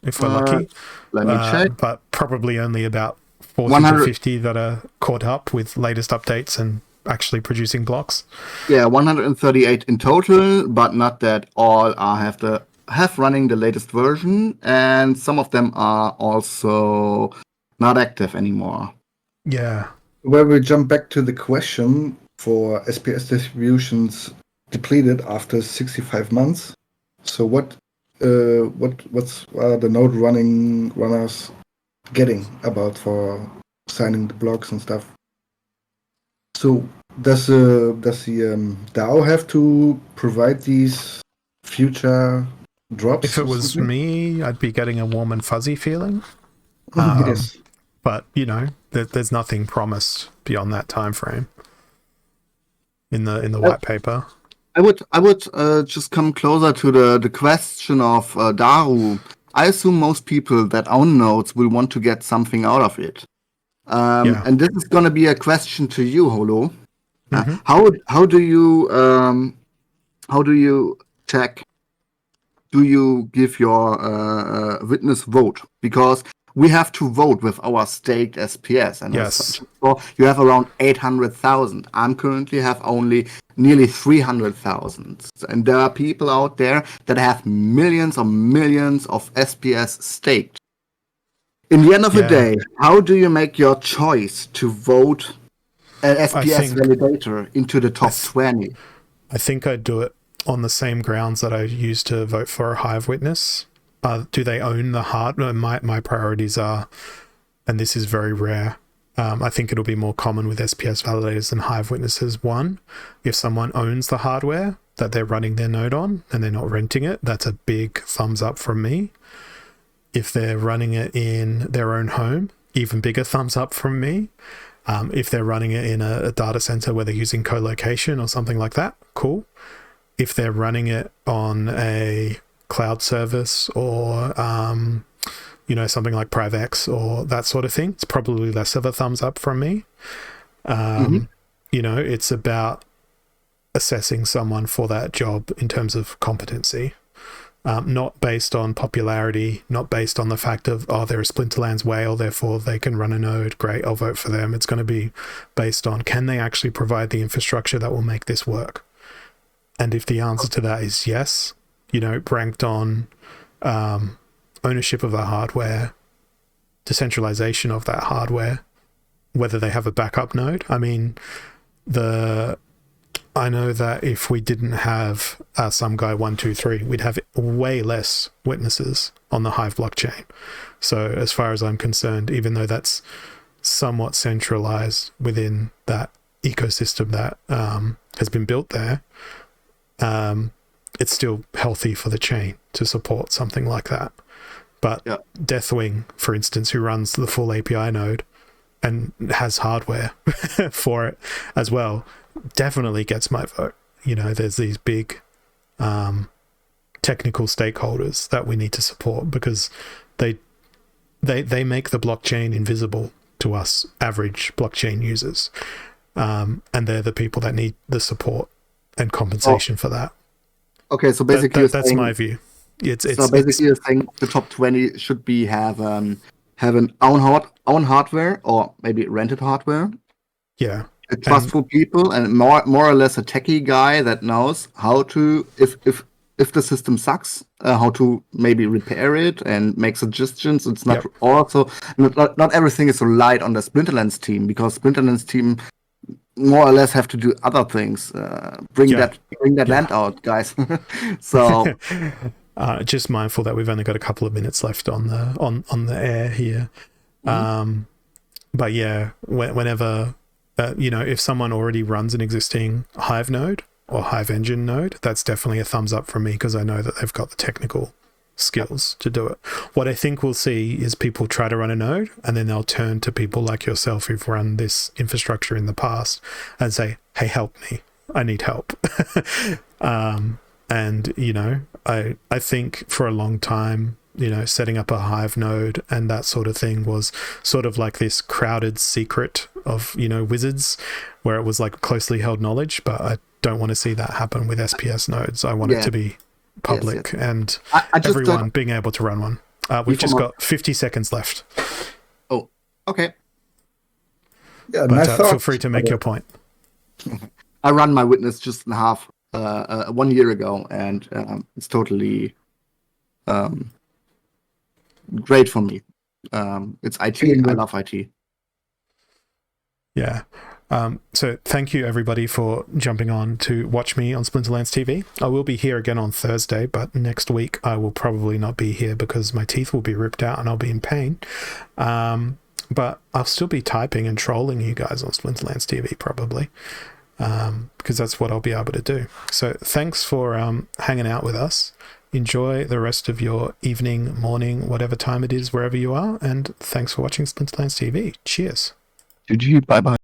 Speaker 1: if we're lucky.
Speaker 4: Let me check.
Speaker 1: But probably only about 40 to 50 that are caught up with latest updates and actually producing blocks.
Speaker 4: Yeah, 138 in total, but not that all have running the latest version, and some of them are also not active anymore.
Speaker 1: Yeah.
Speaker 5: where we jump back to the question for SPS distributions depleted after 65 months. So what's the node runners getting about for signing the blocks and stuff? So does the DAO have to provide these future drops?
Speaker 1: If it was me, I'd be getting a warm and fuzzy feeling.
Speaker 5: Yes.
Speaker 1: But there's nothing promised beyond that time frame in the white paper.
Speaker 4: I would just come closer to the question of Daru. I assume most people that own nodes will want to get something out of it. And this is going to be a question to you, Holo.
Speaker 1: Mm-hmm.
Speaker 4: How do you check? Do you give your witness vote? Because we have to vote with our staked SPS, and
Speaker 1: yes,
Speaker 4: you have around 800,000. I'm currently have only nearly 300,000, and there are people out there that have millions of SPS staked. In the end of the day, how do you make your choice to vote an SPS validator into the top 20?
Speaker 1: I think I'd do it on the same grounds that I used to vote for a Hive witness. Do they own the hardware? My priorities are, and this is very rare, I think it'll be more common with SPS validators than Hive witnesses. One, if someone owns the hardware that they're running their node on and they're not renting it, that's a big thumbs up from me. If they're running it in their own home, even bigger thumbs up from me. If they're running it in a data center where they're using co-location or something like that, cool. If they're running it on a cloud service or something like PriveX or that sort of thing, it's probably less of a thumbs up from me. It's about assessing someone for that job in terms of competency, not based on popularity, not based on the fact of, they're a Splinterlands whale, therefore they can run a node, great, I'll vote for them. It's going to be based on, can they actually provide the infrastructure that will make this work? And if the answer to that is yes, ranked on ownership of the hardware, decentralization of that hardware, whether they have a backup node. I mean, I know that if we didn't have some guy 123, we'd have way less witnesses on the Hive blockchain. So as far as I'm concerned, even though that's somewhat centralized within that ecosystem that has been built there, it's still healthy for the chain to support something like that. But Deathwing, for instance, who runs the full API node and has hardware for it as well, definitely gets my vote. There's these big technical stakeholders that we need to support because they make the blockchain invisible to us average blockchain users, and they're the people that need the support and compensation for that.
Speaker 4: Okay, so basically
Speaker 1: that's my view. You're
Speaker 4: saying the top 20 should have an own hardware or maybe rented hardware.
Speaker 1: Yeah.
Speaker 4: Trustful people and more or less a techie guy that knows how to, if the system sucks, how to maybe repair it and make suggestions. It's not also not everything is relied on the Splinterlands team, because Splinterlands team more or less have to do other things. Bring that land out, guys. So
Speaker 1: just mindful that we've only got a couple of minutes left on the air here. But yeah, whenever if someone already runs an existing Hive node or Hive engine node, that's definitely a thumbs up from me, because I know that they've got the technical skills to do it. What I think we'll see is people try to run a node and then they'll turn to people like yourself who've run this infrastructure in the past and say, hey, help me, I need help. And I think for a long time, setting up a Hive node and that sort of thing was sort of like this crowded secret of wizards, where it was like closely held knowledge. But I don't want to see that happen with SPS nodes. I want it to be public and everyone being able to run one. We've just got 50 seconds left.
Speaker 4: Oh, okay.
Speaker 5: Yeah,
Speaker 1: but feel free to make your point.
Speaker 4: I ran my witness just in half 1 year ago, and it's totally great for me. It's IT. I love IT.
Speaker 1: Yeah. So thank you everybody for jumping on to watch me on Splinterlands TV. I will be here again on Thursday, but next week I will probably not be here because my teeth will be ripped out and I'll be in pain. But I'll still be typing and trolling you guys on Splinterlands TV probably, because that's what I'll be able to do. So thanks for hanging out with us. Enjoy the rest of your evening, morning, whatever time it is, wherever you are, and thanks for watching Splinterlands TV. Cheers.
Speaker 4: GG, bye bye.